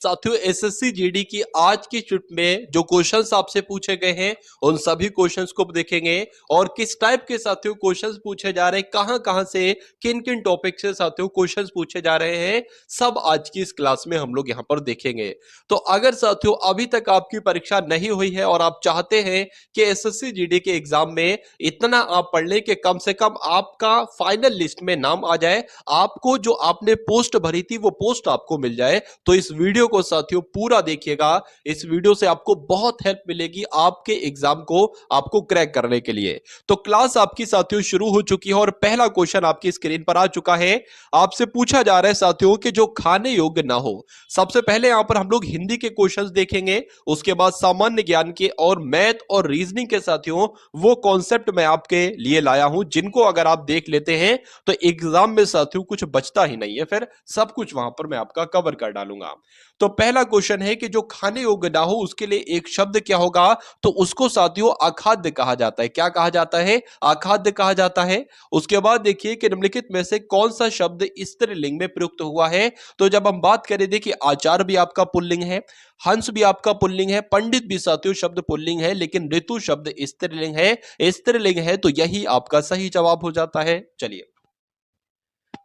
साथियों SSC GD की आज की शिफ्ट में जो क्वेश्चंस आपसे पूछे गए हैं उन सभी क्वेश्चंस को देखेंगे और किस टाइप के साथियों क्वेश्चंस पूछे जा रहे हैं, कहां कहां से किन किन टॉपिक से साथियों क्वेश्चंस पूछे जा रहे हैं, सब आज की इस क्लास में हम लोग यहां पर देखेंगे। तो अगर साथियों अभी तक आपकी परीक्षा नहीं हुई है और आप चाहते हैं कि एसएससी जीडी के एग्जाम में इतना आप पढ़ लें कि कम से कम आपका फाइनल लिस्ट में नाम आ जाए, आपको जो आपने पोस्ट भरी थी वो पोस्ट आपको मिल जाए, तो इस वीडियो को साथियों पूरा देखिएगा। इस वीडियो से आपको बहुत हेल्प मिलेगी आपके एग्जाम को आपको क्रैक करने के लिए। तो क्लास आपकी साथियों शुरू हो चुकी है और पहला क्वेश्चन आपकी स्क्रीन पर आ चुका है। आपसे पूछा जा रहा है साथियों कि जो खाने योग्य ना हो। सबसे पहले यहां पर हम लोग हिंदी के क्वेश्चंस देखेंगे, उसके बाद सामान्य ज्ञान के और मैथ और रीजनिंग के साथियों वो कॉन्सेप्ट मैं आपके लिए लाया हूं जिनको अगर आप देख लेते हैं तो एग्जाम में साथियों कुछ बचता ही नहीं है, फिर सब कुछ वहां पर मैं आपका कवर कर डालूंगा। तो पहला क्वेश्चन है कि जो खाने योग्य ना हो उसके लिए एक शब्द क्या होगा, तो उसको साथियों अखाद्य कहा जाता है। क्या कहा जाता है? अखाद्य कहा जाता है। उसके बाद देखिए कि निम्नलिखित में से कौन सा शब्द स्त्रीलिंग में प्रयुक्त हुआ है। तो जब हम बात करें, देखिए आचार भी आपका पुल्लिंग है, हंस भी आपका पुल्लिंग है, पंडित भी साथियों शब्द पुल्लिंग है, लेकिन ऋतु शब्द स्त्रीलिंग है। स्त्रीलिंग है तो यही आपका सही जवाब हो जाता है। चलिए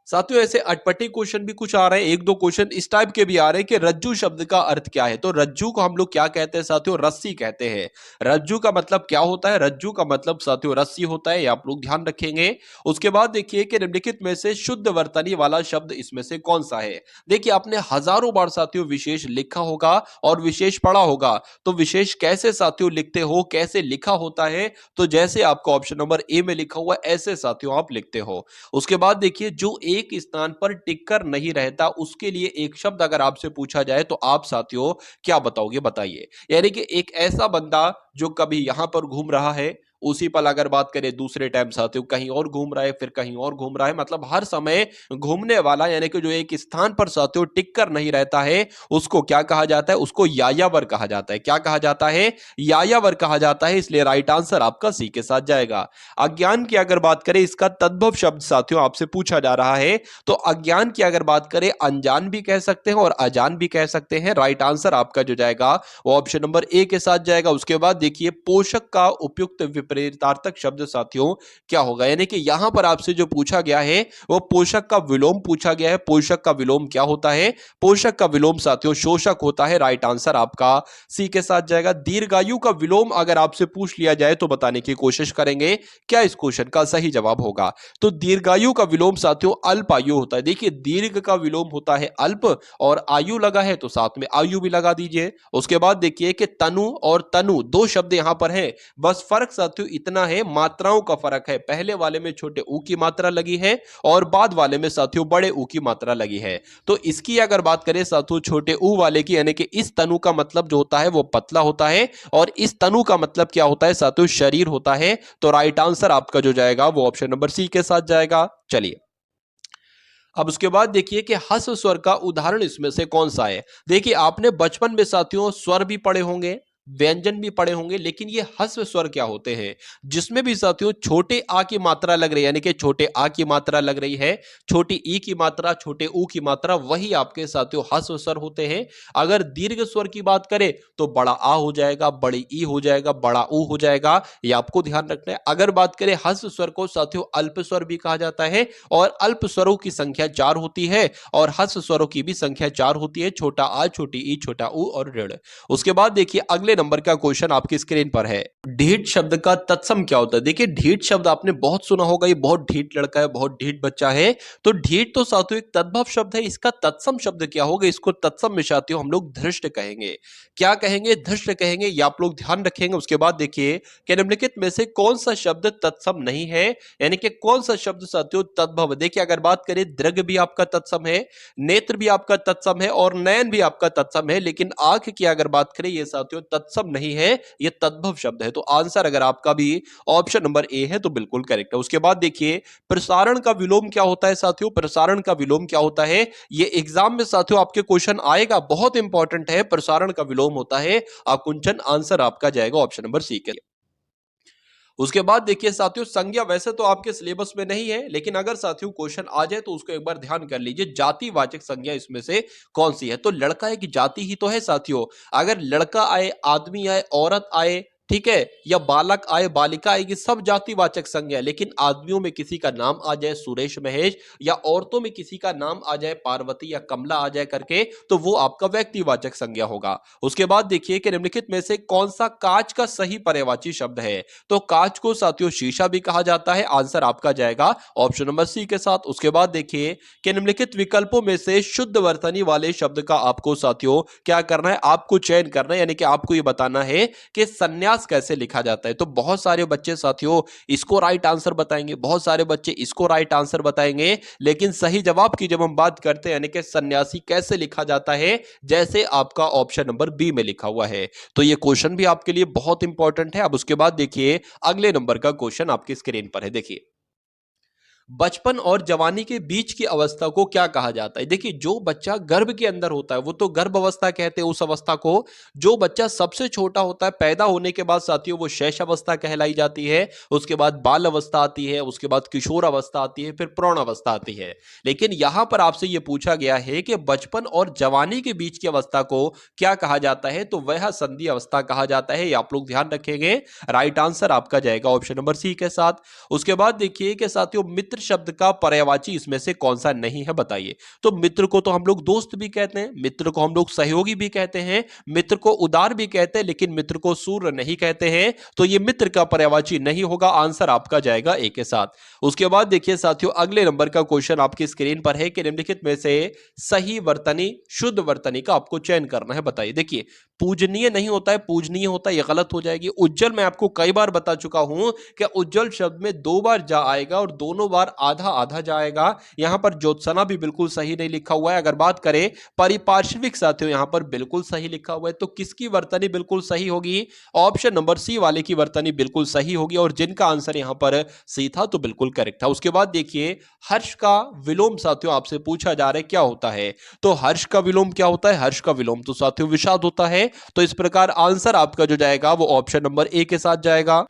साथियों ऐसे अटपटी क्वेश्चन भी कुछ आ रहे हैं, एक दो क्वेश्चन इस टाइप के भी आ रहे हैं कि रज्जू शब्द का अर्थ क्या है। तो रज्जू को हम लोग क्या कहते हैं साथियों? रस्सी कहते हैं। रज्जू का मतलब क्या होता है? रज्जू का मतलब साथियों रस्सी होता है, ये आप लोग ध्यान रखेंगे। उसके बाद देखिए कि निम्नलिखित में से शुद्ध वर्तनी वाला शब्द इसमें से कौन सा है। देखिए आपने हजारों बार साथियों विशेष लिखा होगा और विशेष पढ़ा होगा, तो विशेष कैसे साथियों लिखते हो, कैसे लिखा होता है, तो जैसे आपको ऑप्शन नंबर ए में लिखा हुआ ऐसे साथियों आप लिखते हो। उसके बाद देखिए जो एक स्थान पर टिककर नहीं रहता उसके लिए एक शब्द अगर आपसे पूछा जाए तो आप साथियों क्या बताओगे? बताइए। यानी कि एक ऐसा बंदा जो कभी यहां पर घूम रहा है, उसी पल अगर बात करें दूसरे टाइम साथियों कहीं और घूम रहा है, फिर कहीं और घूम रहा है, मतलब हर समय घूमने वाला, यानी कि जो एक स्थान पर साथियों टिककर नहीं रहता है उसको क्या कहा जाता है? उसको यायावर कहा जाता है। क्या कहा जाता है? यायावर कहा जाता है। इसलिए राइट आंसर आपका सी के साथ जाएगा। अज्ञान की अगर बात करें, इसका तद्भव शब्द साथियों आपसे पूछा जा रहा है, तो अज्ञान की अगर बात करें अनजान भी कह सकते हैं और अजान भी कह सकते हैं। राइट आंसर आपका जो जाएगा वो ऑप्शन नंबर ए के साथ जाएगा। उसके बाद देखिए पोषक का उपयुक्त विपरीतार्थक शब्द साथियों क्या होगा, यानी कि यहां पर आपसे जो पूछा गया है वो पोषक का विलोम पूछा गया है। पोषक का विलोम क्या होता है? पोषक का विलोम साथियों शोषक होता है। राइट आंसर आपका सी के साथ जाएगा। दीर्घायु का विलोम अगर आपसे पूछ लिया जाए तो बताने की कोशिश करेंगे क्या इस क्वेश्चन का सही जवाब होगा। तो दीर्घायु का विलोम साथियों अल्प आयु होता है। देखिए दीर्घ का विलोम होता है अल्प और आयु लगा है तो साथ में आयु भी लगा दीजिए। उसके बाद देखिए कि तनु और तनु दो शब्द यहां पर है, बस फर्क साथियों इतना है, मात्राओं का फर्क है। पहले वाले में छोटे ऊ की मात्रा लगी है और बाद वाले में साथियों बड़े ऊ की मात्रा लगी है। तो इसकी अगर बात करें साथियों छोटे ऊ वाले की, यानी कि इस तनु का मतलब जो होता है वो पतला होता है और इस तनु का मतलब क्या होता है साथियों? शरीर होता है। तो राइट आंसर आपका जो जाएगा वो ऑप्शन नंबर सी के साथ जाएगा। चलिए अब उसके बाद देखिए कि हस्व स्वर का उदाहरण इसमें से कौन सा है। देखिए आपने बचपन में साथियों स्वर भी पढ़े होंगे, व्यंजन भी पढ़े होंगे, लेकिन ये हस्व स्वर क्या होते हैं? जिसमें भी साथियों छोटे आ की मात्रा लग रही है, यानी कि छोटे आ की मात्रा लग रही है, छोटी ई की मात्रा, छोटे ऊ की मात्रा, वही आपके साथियों हस्व स्वर होते हैं। अगर दीर्घ स्वर की बात करें तो बड़ा आ हो जाएगा, बड़ी ई हो जाएगा, बड़ा ऊ हो जाएगा, ये आपको ध्यान रखना है। अगर बात करें हस्व स्वर को साथियों अल्प स्वर भी कहा जाता है और अल्प स्वरों की संख्या 4 होती है और हस्व स्वरों की भी संख्या 4 होती है, छोटा आ, छोटी ई, छोटा ऊ और ऋण। उसके बाद देखिए अगले नंबर का क्वेश्चन आपकी स्क्रीन पर है। ढीठ शब्द का तत्सम क्या होता है? देखिए ढीठ शब्द आपने बहुत सुना होगा, ये बहुत ढीठ लड़का है, बहुत ढीठ बच्चा है। तो ढीठ तो साथियों एक तद्भव शब्द है, इसका तत्सम शब्द क्या होगा? इसको तत्सम में साथियों हम लोग धृष्ट कहेंगे। क्या कहेंगे? धृष्ट कहेंगे, ये आप लोग ध्यान रखेंगे। उसके बाद देखिए कि निम्नलिखित में से कौन सा शब्द तत्सम नहीं है, यानी कि कौन सा शब्द साथियों तद्भव। देखिए अगर बात करें दृग भी आपका तत्सम है, नेत्र भी आपका तत्सम है और नयन भी आपका तत्सम है, लेकिन आंख की अगर बात करें ये साथियों तत्सम नहीं है, ये तद्भव शब्द है। तो आंसर अगर आपका भी ऑप्शन नंबर ए है तो बिल्कुल करेक्ट है। उसके बाद देखिए प्रसारण का विलोम क्या होता है साथियों? प्रसारण का विलोम क्या होता है? ये एग्जाम में साथियों आपके क्वेश्चन आएगा, बहुत इंपॉर्टेंट है। प्रसारण का विलोम होता है आकुंचन। आंसर आपका जाएगा ऑप्शन नंबर सी के। उसके बाद देखिए साथियों, संज्ञा वैसे तो आपके सिलेबस में नहीं है, लेकिन अगर साथियों क्वेश्चन आ जाए तो उसको एक बार ध्यान कर लीजिए, जातिवाचक संज्ञा इसमें से कौन सी है। तो लड़का एक जाति ही तो है साथियों। अगर लड़का आए, आदमी आए, औरत आए, ठीक है, या बालक आए, बालिका आएगी, सब जातिवाचक संज्ञा है। लेकिन आदमियों में किसी का नाम आ जाए सुरेश महेश, या औरतों में किसी का नाम आ जाए पार्वती या कमला आ जाए करके, तो वो आपका व्यक्तिवाचक संज्ञा होगा। उसके बाद देखिए कि निम्नलिखित में से कौन सा कांच का सही पर्यायवाची शब्द है। तो कांच को साथियों शीशा भी कहा जाता है। आंसर आपका जाएगा ऑप्शन नंबर सी के साथ। उसके बाद देखिए कि निम्नलिखित विकल्पों में से शुद्ध वर्तनी वाले शब्द का आपको साथियों क्या करना है, आपको चयन करना है, यानी कि आपको ये बताना है कि सन्यास कैसे लिखा जाता है। तो बहुत सारे बच्चे साथियों इसको राइट आंसर बताएंगे, बहुत सारे बच्चे इसको राइट आंसर बताएंगे, लेकिन सही जवाब की जब हम बात करते हैं यानी कि सन्यासी कैसे लिखा जाता है, जैसे आपका ऑप्शन नंबर बी में लिखा हुआ है। तो ये क्वेश्चन भी आपके लिए बहुत इंपॉर्टेंट है। अब उसके बाद देखिए अगले नंबर का क्वेश्चन आपकी स्क्रीन पर है। देखिए, बचपन और जवानी के बीच की अवस्था को क्या कहा जाता है। देखिए, जो बच्चा गर्भ के अंदर होता है वो तो गर्भ अवस्था कहते हैं उस अवस्था को। जो बच्चा सबसे छोटा होता है पैदा होने के बाद साथियों, वो शैश अवस्था कहलाई जाती है। उसके बाद बाल अवस्था आती है, उसके बाद किशोर अवस्था आती है, फिर प्रौढ़ अवस्था आती है। लेकिन यहां पर आपसे यह पूछा गया है कि बचपन और जवानी के बीच की अवस्था को क्या कहा जाता है, तो वह संधि अवस्था कहा जाता है। ये आप लोग ध्यान रखेंगे। राइट आंसर आपका जाएगा ऑप्शन नंबर सी के साथ। उसके बाद देखिए कि साथियों, मित्र शब्द का पर्यायवाची इसमें से कौन सा नहीं है, बताइए। तो मित्र को तो हम लोग दोस्त भी कहते हैं, मित्र को हम लोग सहयोगी भी कहते हैं, मित्र को उदार भी कहते हैं, लेकिन मित्र को सूर्य नहीं कहते हैं। तो ये मित्र का पर्यायवाची नहीं होगा। आंसर आपका जाएगा ए के साथ। उसके बाद देखिए साथियों, अगले नंबर का क्वेश्चन आपकी स्क्रीन पर है कि निम्नलिखित में से सही वर्तनी, शुद्ध वर्तनी का आपको चयन करना है, बताइए। देखिए, पूजनीय नहीं होता है, पूजनीय होता है, यह गलत हो जाएगी। उज्जवल मैं आपको कई बार बता चुका हूं कि उज्जवल शब्द में दो बार जा आएगा और दोनों बार आधा आधा जाएगा। यहां पर ज्योत्सना भी बिल्कुल सही नहीं लिखा हुआ है। अगर बात करें परिपार्श्विक साथियों, यहां पर बिल्कुल सही लिखा हुआ है। तो किसकी वर्तनी बिल्कुल सही होगी? ऑप्शन नंबर सी वाले की वर्तनी बिल्कुल सही होगी, और जिनका आंसर यहां पर सी था तो बिल्कुल करेक्ट था। उसके बाद देखिए, हर्ष का विलोम साथियों आपसे पूछा जा रहा है क्या होता है। तो हर्ष का विलोम क्या होता है? हर्ष का विलोम तो साथियों विषाद होता है। तो इस प्रकार आंसर आपका जो जाएगा वो ऑप्शन नंबर ए के साथ जाएगा।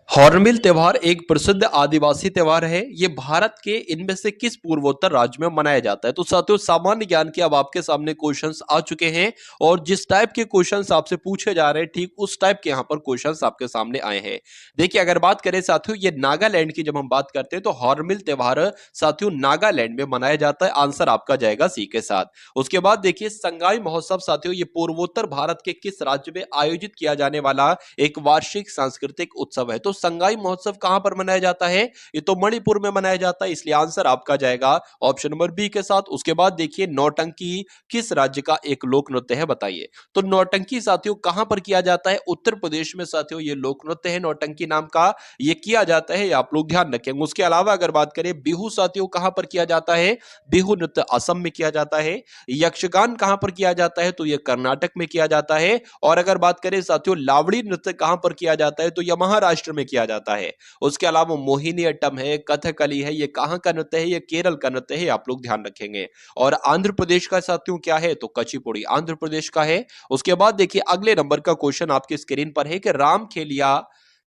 हॉर्नबिल त्योहार एक प्रसिद्ध आदिवासी त्योहार है। ये भारत के इनमें से किस पूर्वोत्तर राज्य में मनाया जाता है? तो साथियों, सामान्य ज्ञान के अब आपके सामने क्वेश्चंस आ चुके हैं, और जिस टाइप के क्वेश्चंस आपसे पूछे जा रहे हैं ठीक उस टाइप के यहाँ पर क्वेश्चंस आपके सामने आए हैं। देखिए, अगर बात करें साथियों, ये नागालैंड की जब हम बात करते हैं तो हॉर्नबिल त्योहार साथियों नागालैंड में मनाया जाता है। आंसर आपका जाएगा सी के साथ। उसके बाद देखिए, संगाई महोत्सव साथियों ये पूर्वोत्तर भारत के किस राज्य में आयोजित किया जाने वाला एक वार्षिक सांस्कृतिक उत्सव है। तो संगाई महोत्सव कहां पर मनाया जाता है? ये तो मणिपुर में मनाया जाता है, इसलिए आंसर आपका जाएगा ऑप्शन नंबर बी के साथ। उसके बाद देखिए, नौटंकी किस राज्य का एक लोक नृत्य है, बताइए। तो नौटंकी साथियों कहां पर किया जाता है? उत्तर प्रदेश में साथियों ये लोक नृत्य है नौटंकी नाम का, ये किया जाता है, ये आप लोग ध्यान रखेंगे। उसके अलावा अगर बात करें बिहू साथियों कहां पर किया जाता है? बिहू नृत्य असम में किया जाता है। यक्षगान कहां पर किया जाता है? तो यह कर्नाटक में किया जाता है। और अगर बात करें साथियों लावड़ी नृत्य कहां पर किया जाता है? तो यह महाराष्ट्र में किया जाता है। उसके अलावा मोहिनी अट्टम है, कथकली है, ये कहां का नृत्य है? ये केरल का नृत्य है, आप लोग ध्यान रखेंगे। और आंध्र प्रदेश का साथियों क्या है? तो कचिपुड़ी आंध्र प्रदेश का है। उसके बाद देखिए, अगले नंबर का क्वेश्चन आपकी स्क्रीन पर है कि रामखेलिया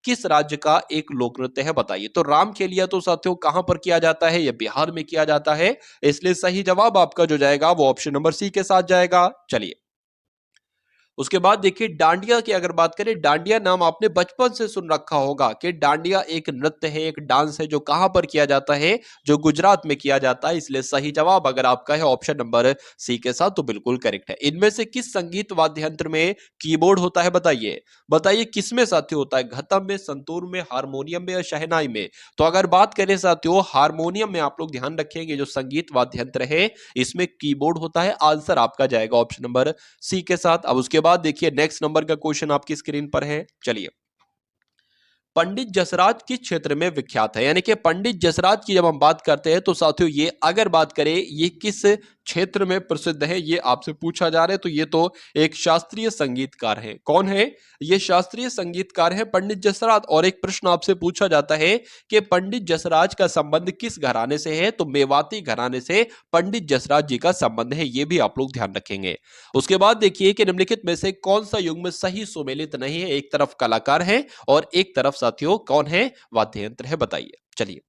किस राज्य का एक लोक नृत्य है, बताइए। तो रामखेलिया तो साथियों कहां पर किया जाता है? यह बिहार में किया जाता है, इसलिए सही जवाब आपका जो जाएगा वो ऑप्शन नंबर सी के साथ जाएगा। चलिए, उसके बाद देखिए, डांडिया की अगर बात करें, डांडिया नाम आपने बचपन से सुन रखा होगा कि डांडिया एक नृत्य है, एक डांस है, जो कहां पर किया जाता है? जो गुजरात में किया जाता है, इसलिए सही जवाब अगर आपका है ऑप्शन नंबर सी के साथ तो बिल्कुल करेक्ट है। इनमें से किस संगीत वाद्य यंत्र में कीबोर्ड होता है, बताइए। बताइए किसमें साथियों होता है? घतम में, संतूर में, हारमोनियम में या शहनाई में? तो अगर बात करें साथियों हारमोनियम में, आप लोग ध्यान रखेंगे जो संगीत वाद्य यंत्र है इसमें कीबोर्ड होता है। आंसर आपका जाएगा ऑप्शन नंबर सी के साथ। अब उसके बाद देखिए, नेक्स्ट नंबर का क्वेश्चन आपकी स्क्रीन पर है। चलिए, पंडित जसराज किस क्षेत्र में विख्यात है? यानी कि पंडित जसराज की जब हम बात करते हैं तो साथियों ये अगर बात करें ये किस क्षेत्र में प्रसिद्ध है, ये आपसे पूछा जा रहा है। तो ये तो एक शास्त्रीय संगीतकार है। कौन है ये? शास्त्रीय संगीतकार है पंडित जसराज। और एक प्रश्न आपसे पूछा जाता है कि पंडित जसराज का संबंध किस घराने से है? तो मेवाती घराने से पंडित जसराज जी का संबंध है, ये भी आप लोग ध्यान रखेंगे। उसके बाद देखिए कि निम्नलिखित में से कौन सा युग्म सही सुमेलित नहीं है? एक तरफ कलाकार है और एक तरफ साथियों कौन है? वाद्य यंत्र है। बताइए। चलिए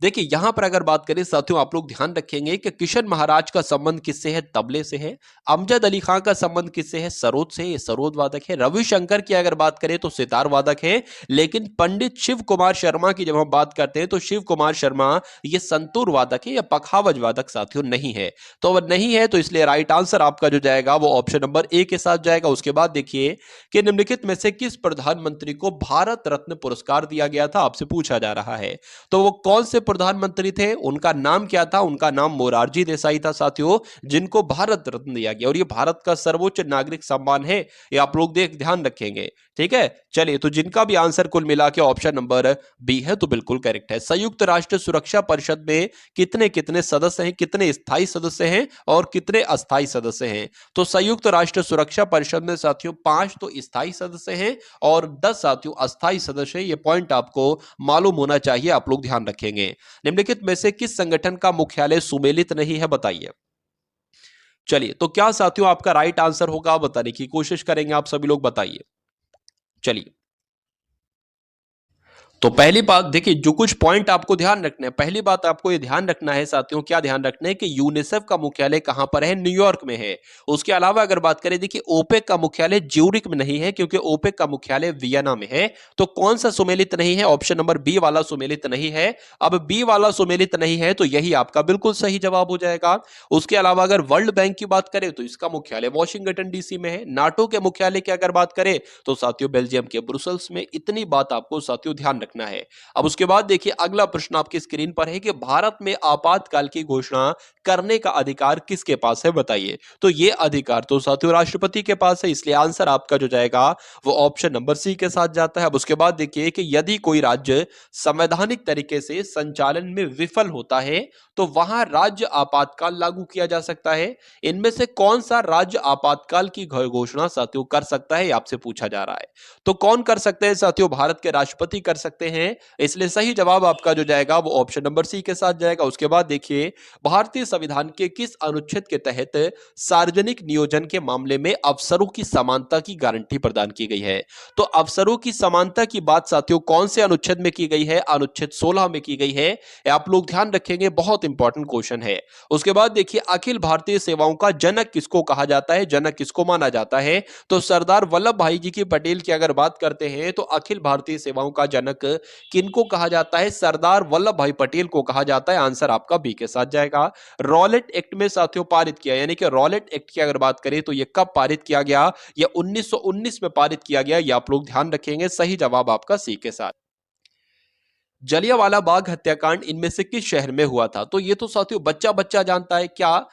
देखिए यहां पर अगर बात करें साथियों, आप लोग ध्यान रखेंगे कि किशन महाराज का संबंध किससे है? तबले से है। अमजद अली खां का संबंध किससे है? सरोद से, ये सरोद वादक है। रविशंकर की अगर बात करें तो सितार वादक है। लेकिन पंडित शिव कुमार शर्मा की जब हम बात करते हैं तो शिव कुमार शर्मा ये संतूर वादक है या पखावज वादक साथियों नहीं है। तो अगर नहीं है तो इसलिए राइट आंसर आपका जो जाएगा वो ऑप्शन नंबर ए के साथ जाएगा। उसके बाद देखिए कि निम्नलिखित में से किस प्रधानमंत्री को भारत रत्न पुरस्कार दिया गया था? आपसे पूछा जा रहा है। तो वो कौन से प्रधानमंत्री थे? उनका नाम क्या था? उनका नाम मोरारजी देसाई था साथियों, जिनको भारत रत्न दिया गया। और ये भारत का सर्वोच्च नागरिक सम्मान है, ये आप लोग ध्यान रखेंगे। ठीक है, चलिए तो जिनका भी आंसर कुल मिला के ऑप्शन नंबर बी है तो बिल्कुल करेक्ट है। संयुक्त राष्ट्र सुरक्षा परिषद में कितने कितने सदस्य हैं? कितने स्थायी सदस्य हैं और कितने अस्थायी सदस्य हैं? तो संयुक्त राष्ट्र सुरक्षा परिषद में साथियों 5 तो स्थायी सदस्य हैं और 10 साथियों अस्थायी सदस्य हैं। ये पॉइंट आपको मालूम होना चाहिए, आप लोग ध्यान रखेंगे। निम्नलिखित में से किस संगठन का मुख्यालय सुमेलित नहीं है? बताइए। चलिए तो क्या साथियों आपका राइट आंसर होगा? बताने की कोशिश करेंगे आप सभी लोग, बताइए। चलिए तो पहली बात देखिए, जो कुछ पॉइंट आपको ध्यान रखना है, पहली बात आपको ये ध्यान रखना है साथियों, क्या ध्यान रखना है कि यूनिसेफ का मुख्यालय कहां पर है? न्यूयॉर्क में है। उसके अलावा अगर बात करें, देखिए ओपेक का मुख्यालय ज्यूरिक में नहीं है क्योंकि ओपेक का मुख्यालय वियना में है। तो कौन सा सुमेलित नहीं है? ऑप्शन नंबर बी वाला सुमेलित नहीं है। अब बी वाला सुमेलित नहीं है तो यही आपका बिल्कुल सही जवाब हो जाएगा। उसके अलावा अगर वर्ल्ड बैंक की बात करें तो इसका मुख्यालय वॉशिंगटन डीसी में है। नाटो के मुख्यालय की अगर बात करें तो साथियों बेल्जियम के ब्रुसेल्स में। इतनी बात आपको साथियों ध्यान रखना है। अब उसके बाद देखिए अगला प्रश्न आपकी स्क्रीन पर है कि भारत में आपातकाल की घोषणा करने का अधिकार किसके पास है? बताइए। तो ये अधिकार तो साथियों राष्ट्रपति के पास है, इसलिए आंसर आपका जो जाएगा वो ऑप्शन नंबर सी के साथ जाता है। अब उसके बाद देखिए कि यदि कोई राज्य संवैधानिक तरीके से संचालन में विफल होता है तो वहां राज्य आपातकाल लागू किया जा सकता है। इनमें से कौन सा राज्य आपातकाल की घोषणा साथियों कर सकता है? आपसे पूछा जा रहा है। तो कौन कर सकते हैं साथियों? भारत के राष्ट्रपति कर सकते हैं, इसलिए सही जवाब आपका जो जाएगा वो ऑप्शन नंबर सी के साथ जाएगा। उसके बाद देखिए भारतीय संविधान के किस अनुच्छेद के तहत सार्वजनिक नियोजन के मामले में अवसरों की समानता की गारंटी प्रदान की गई है? तो अवसरों की समानता की बात साथियों कौन से अनुच्छेद में की गई है? अनुच्छेद 16 में की गई है। आप लोग ध्यान रखेंगे, बहुत इंपॉर्टेंट क्वेश्चन है। उसके बाद देखिए अखिल भारतीय सेवाओं का जनक किसको कहा जाता है? जनक किसको माना जाता है? तो सरदार वल्लभ भाई जी की पटेल की अगर बात करते हैं तो अखिल भारतीय सेवाओं का जनक किनको कहा जाता है? सरदार वल्लभ भाई पटेल को कहा जाता है। आंसर आपका बी के साथ जाएगा। रॉलेट एक्ट में साथियों पारित किया, यानी कि रॉलेट एक्ट की अगर बात करें तो ये कब पारित किया गया? ये 1919 में पारित किया गया, ये आप लोग ध्यान रखेंगे। सही जवाब आपका सी के साथ। जलियांवाला बाग हत्याकांड इनमें से किस शहर में हुआ था? तो ये तो साथियों बच्चा बच्चा जानता है क्या?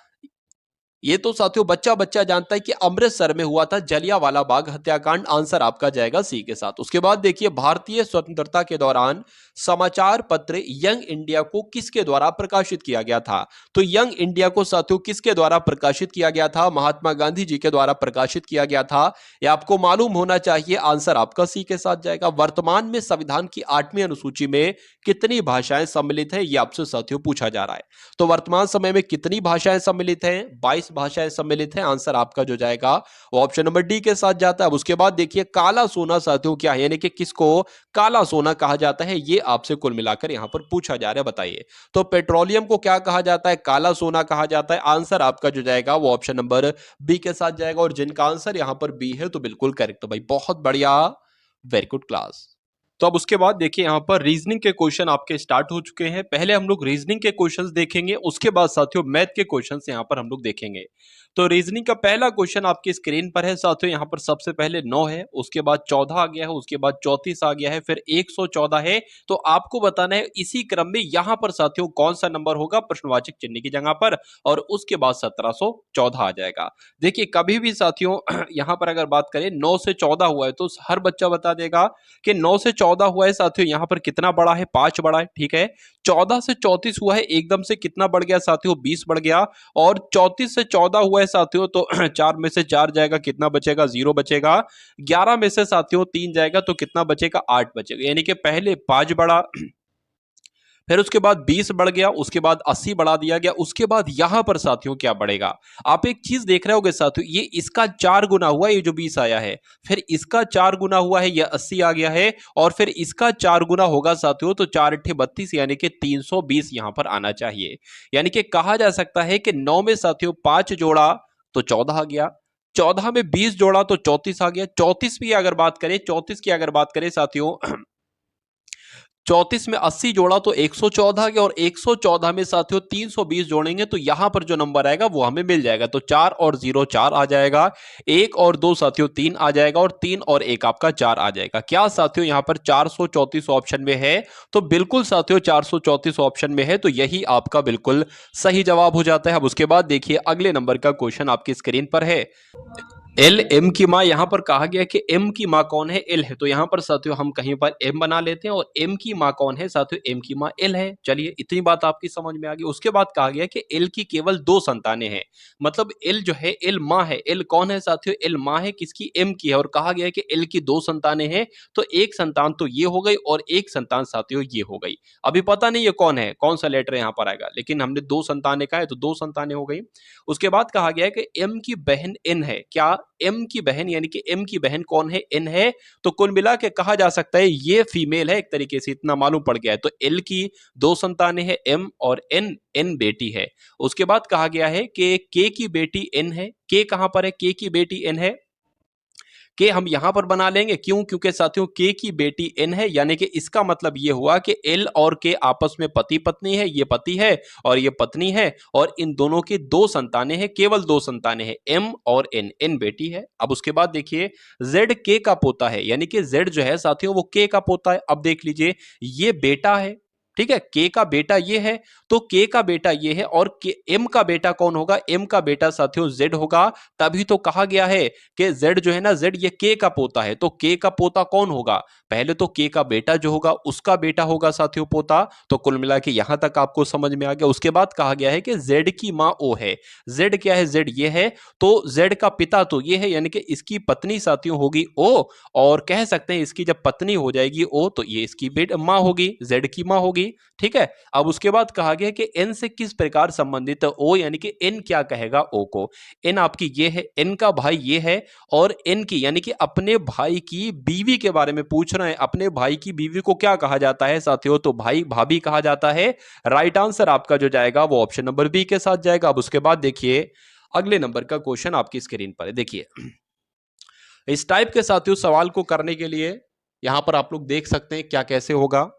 ये तो साथियों बच्चा बच्चा जानता है कि अमृतसर में हुआ था जलियांवाला बाग हत्याकांड। आंसर आपका जाएगा सी के साथ। उसके बाद देखिए भारतीय स्वतंत्रता के दौरान समाचार पत्र यंग इंडिया को किसके द्वारा प्रकाशित किया गया था? तो यंग इंडिया को साथियों किसके द्वारा प्रकाशित किया गया था? महात्मा गांधी जी के द्वारा प्रकाशित किया गया था। यह आपको मालूम होना चाहिए। आंसर आपका सी के साथ जाएगा। वर्तमान में संविधान की 8वीं अनुसूची में कितनी भाषाएं सम्मिलित है? यह आपसे साथियों पूछा जा रहा है। तो वर्तमान समय में कितनी भाषाएं सम्मिलित हैं? 22 भाषाएं सम्मिलित हैं। आंसर आपका जो जाएगा वो ऑप्शन नंबर डी के साथ जाता है। अब उसके बाद देखिए काला सोना साथियों क्या है, यानी कि किसको काला सोना कहा जाता है? ये आपसे कुल मिलाकर यहां पर पूछा जा रहा है, बताइए। तो पेट्रोलियम को क्या कहा जाता है? काला सोना कहा जाता है। आंसर आपका जो जाएगा वो ऑप्शन नंबर बी के साथ जाएगा। और जिनका आंसर यहां पर बी है तो बिल्कुल करेक्ट भाई, बहुत बढ़िया, वेरी गुड क्लास। तो अब उसके बाद देखिए यहाँ पर रीजनिंग के क्वेश्चन आपके स्टार्ट हो चुके हैं। पहले हम लोग रीजनिंग के क्वेश्चंस देखेंगे, उसके बाद साथियों मैथ के क्वेश्चंस यहाँ पर हम लोग देखेंगे। तो रीजनिंग का पहला क्वेश्चन आपकी स्क्रीन पर है साथियों। यहाँ पर सबसे पहले 9 है, उसके बाद 14 आ गया है, उसके बाद 34 आ गया है, फिर 114 है। तो आपको बताना है इसी क्रम में यहाँ पर साथियों कौन सा नंबर होगा प्रश्नवाचक चिन्ह की जगह पर, और उसके बाद 1714 आ जाएगा। देखिए कभी भी साथियों यहाँ पर अगर बात करें 9 से 14 हुआ है तो हर बच्चा बता देगा कि 9 से 14 हुआ है साथियों, यहाँ पर कितना बड़ा है? 5 बड़ा है, ठीक है। 14 से 34 हुआ है, एकदम से कितना बढ़ गया साथियों, 20 बढ़ गया। और 34 से 14 हुआ है साथियों, तो 4 में से 4 जाएगा, कितना बचेगा, 0 बचेगा। 11 में से साथियों 3 जाएगा, तो कितना बचेगा, 8 बचेगा। यानी कि पहले 5 बढ़ा, फिर उसके बाद 20 बढ़ गया, उसके बाद 80 बढ़ा दिया गया, उसके बाद यहां पर साथियों क्या बढ़ेगा। आप एक चीज देख रहे होगे साथियों, ये इसका 4 गुना हुआ, ये जो 20 आया है, फिर इसका 4 गुना हुआ है, ये 80 आ गया है, और फिर इसका 4 गुना होगा साथियों, तो 4 अट्ठे 32, यानी कि 320 यहां पर आना चाहिए। यानी कि कहा जा सकता है कि 9 में साथियों 5 जोड़ा तो 14 आ गया, 14 में 20 जोड़ा तो 34 आ गया, 34 की अगर बात करें, 34 की अगर बात करें साथियों, 34 में 80 जोड़ा तो 114 गया, और 114 में साथियों 320 जोड़ेंगे तो यहां पर जो नंबर आएगा वो हमें मिल जाएगा। तो 4 और 0 4 आ जाएगा, 1 और 2 साथियों 3 आ जाएगा, और 3 और 1 आपका 4 आ जाएगा। क्या साथियों यहां पर 434 ऑप्शन में है? तो बिल्कुल साथियों 434 ऑप्शन में है, तो यही आपका बिल्कुल सही जवाब हो जाता है। अब उसके बाद देखिए अगले नंबर का क्वेश्चन आपकी स्क्रीन पर है। एल एम की माँ, यहां पर कहा गया कि एम की माँ कौन है, एल है, तो यहां पर साथियों हम कहीं पर एम बना लेते हैं, और एम की माँ कौन है साथियों, एम की माँ एल है। चलिए इतनी बात आपकी समझ में आ गई। उसके बाद कहा गया कि एल की केवल 2 संतानें हैं, मतलब एल जो है, एल माँ है, एल कौन है साथियों, एल माँ है किसकी, एम की है, और कहा गया कि एल की 2 संतानें हैं, तो एक संतान तो ये हो गई और एक संतान साथियों ये हो गई। अभी पता नहीं ये कौन है, कौन सा लेटर यहाँ पर आएगा, लेकिन हमने 2 संतानें कहा है, तो 2 संतानें हो गई। उसके बाद कहा गया है कि एम की बहन एन है, क्या एम की बहन, यानी कि एम की बहन कौन है, एन है, तो कुल मिला के कहा जा सकता है ये फीमेल है, एक तरीके से इतना मालूम पड़ गया है। तो एल की 2 संतानें हैं, एम और एन, एन बेटी है। उसके बाद कहा गया है कि के की बेटी एन है, के कहां पर है, के की बेटी एन है, के हम यहां पर बना लेंगे, क्यों, क्योंकि साथियों के की बेटी एन है, यानी कि इसका मतलब ये हुआ कि एल और के आपस में पति पत्नी है, ये पति है और ये पत्नी है, और इन दोनों की 2 संतानें हैं, केवल 2 संतानें हैं, एम और एन, एन बेटी है। अब उसके बाद देखिए जेड के का पोता है, यानी कि जेड जो है साथियों वो के का पोता है। अब देख लीजिए ये बेटा है, ठीक है, के का बेटा ये है, तो के का बेटा ये है, और के एम का बेटा कौन होगा, एम का बेटा साथियों जेड होगा। तभी तो कहा गया है कि जेड जो है ना, जेड ये के का पोता है, तो के का पोता कौन होगा, पहले तो के का बेटा जो होगा उसका बेटा होगा साथियों पोता। तो कुल मिला के यहां तक आपको समझ में आ गया। उसके बाद कहा गया है कि जेड की माँ ओ है, जेड क्या है, जेड ये है, तो जेड का पिता तो ये है, यानी कि इसकी पत्नी साथियों होगी ओ, और कह सकते हैं इसकी जब पत्नी हो जाएगी ओ, तो ये इसकी माँ होगी, जेड की माँ होगी, ठीक है। अब उसके बाद कहा गया कि एन से किस प्रकार संबंधित है ओ, यानी कि एन क्या कहेगा ओ को, एन आपकी ये है, एन का भाई ये है, और एन की यानी कि अपने भाई की बीवी के बारे में पूछ रहे हैं। अपने भाई की बीवी को क्या कहा जाता है साथियों, तो भाई भाभी कहा जाता है। राइट आंसर आपका जो जाएगा वो ऑप्शन नंबर बी के साथ जाएगा। अब उसके बाद देखिए अगले नंबर का क्वेश्चन आपकी स्क्रीन पर है। देखिए इस टाइप के साथियों सवाल को करने के लिए यहां पर आप लोग देख सकते हैं क्या कैसे होगा।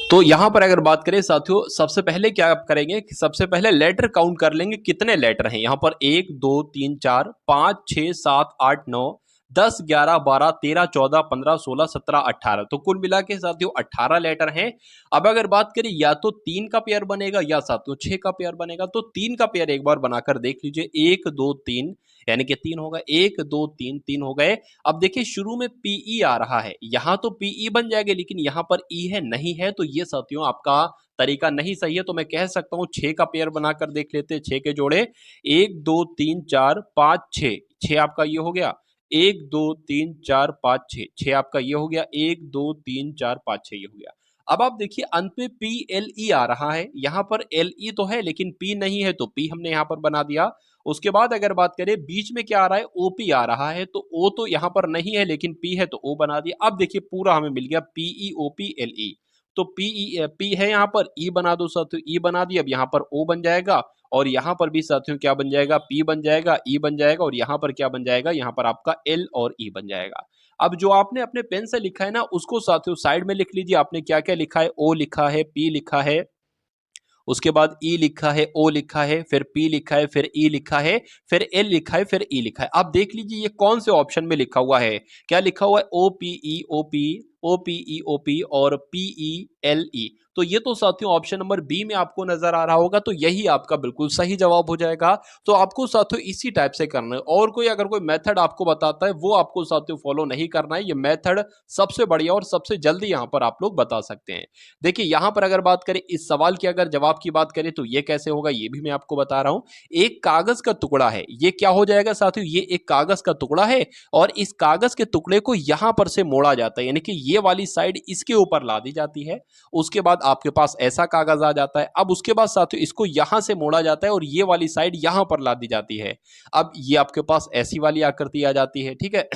तो यहां पर अगर बात करें साथियों, सबसे पहले क्या आप करेंगे कि सबसे पहले लेटर काउंट कर लेंगे, कितने लेटर हैं यहां पर, 1 2 3 4 5 6 7 8 9 10 11 12 13 14 15 16 17 18, तो कुल मिला के साथियों 18 लेटर हैं। अब अगर बात करें या तो 3 का पेयर बनेगा या साथियों 6 का पेयर बनेगा, तो 3 का पेयर एक बार बनाकर देख लीजिए, 1 2 3, यानी कि 3 होगा, 1 2 3 3 हो गए। अब देखिए शुरू में पीई आ रहा है, यहां तो पीई बन जाएगा, लेकिन यहां पर ई है नहीं है, तो ये साथियों आपका तरीका नहीं सही है। तो मैं कह सकता हूं 6 का पेयर बनाकर देख लेते हैं, 6 के जोड़े, 1 2 3 4 5 6, 6 आपका ये हो गया, 1 2 3 4 5 6, 6 आपका ये हो गया, 1 2 3 4 5 6 ये हो गया। अब आप देखिए अंत में पी एल ई आ रहा है, यहां पर एल ई तो है लेकिन पी नहीं है, तो पी हमने यहां पर बना दिया। उसके बाद अगर बात करें बीच में क्या आ रहा है, ओपी आ रहा है, तो ओ तो यहां पर नहीं है लेकिन पी है, तो ओ बना दिया। अब देखिए पूरा हमें मिल गया पीई ओपी एल ई, तो पीई पी है यहां पर, ई बना दो साथियों, ई बना दिया, अब यहां पर ओ बन जाएगा, और यहां पर भी साथियों क्या बन जाएगा, पी बन जाएगा, ई बन जाएगा, और यहां पर क्या बन जाएगा, यहां पर आपका एल और ई बन जाएगा। अब जो आपने अपने पेन से लिखा है ना, उसको साथियों साइड में लिख लीजिए, आपने क्या क्या लिखा है, ओ लिखा है, पी लिखा है, उसके बाद ई लिखा है, ओ लिखा है, फिर पी लिखा है, फिर ई लिखा है, फिर एल लिखा है, फिर ई लिखा है। आप देख लीजिए ये कौन से ऑप्शन में लिखा हुआ है, क्या लिखा हुआ है, O P E O P, O P E O P और पी ई LE। तो ये तो साथियों ऑप्शन नंबर बी में आपको नजर आ रहा होगा, तो यही आपका बिल्कुल सही जवाब हो जाएगा। तो आपको साथियों इसी टाइप से करना है, और कोई अगर कोई मेथड आपको बताता है वो आपको साथियों फॉलो नहीं करना है। ये मेथड सबसे बढ़िया और सबसे जल्दी यहाँ पर आप लोग बता सकते हैं। देखिए यहाँ पर अगर बात करें इस सवाल की, अगर जवाब की बात करें तो ये कैसे होगा ये भी मैं आपको बता रहा हूं। एक कागज का टुकड़ा है, ये क्या हो जाएगा साथियों, ये एक कागज का टुकड़ा है और इस कागज के टुकड़े को यहां पर से मोड़ा जाता है, यानी कि ये वाली साइड इसके ऊपर ला दी जाती है। उसके बाद आपके पास ऐसा कागज आ जाता है। अब उसके बाद साथियों इसको यहां से मोड़ा जाता है और ये वाली साइड यहां पर ला दी जाती है। अब ये आपके पास ऐसी वाली आकृति आ जाती है, ठीक है।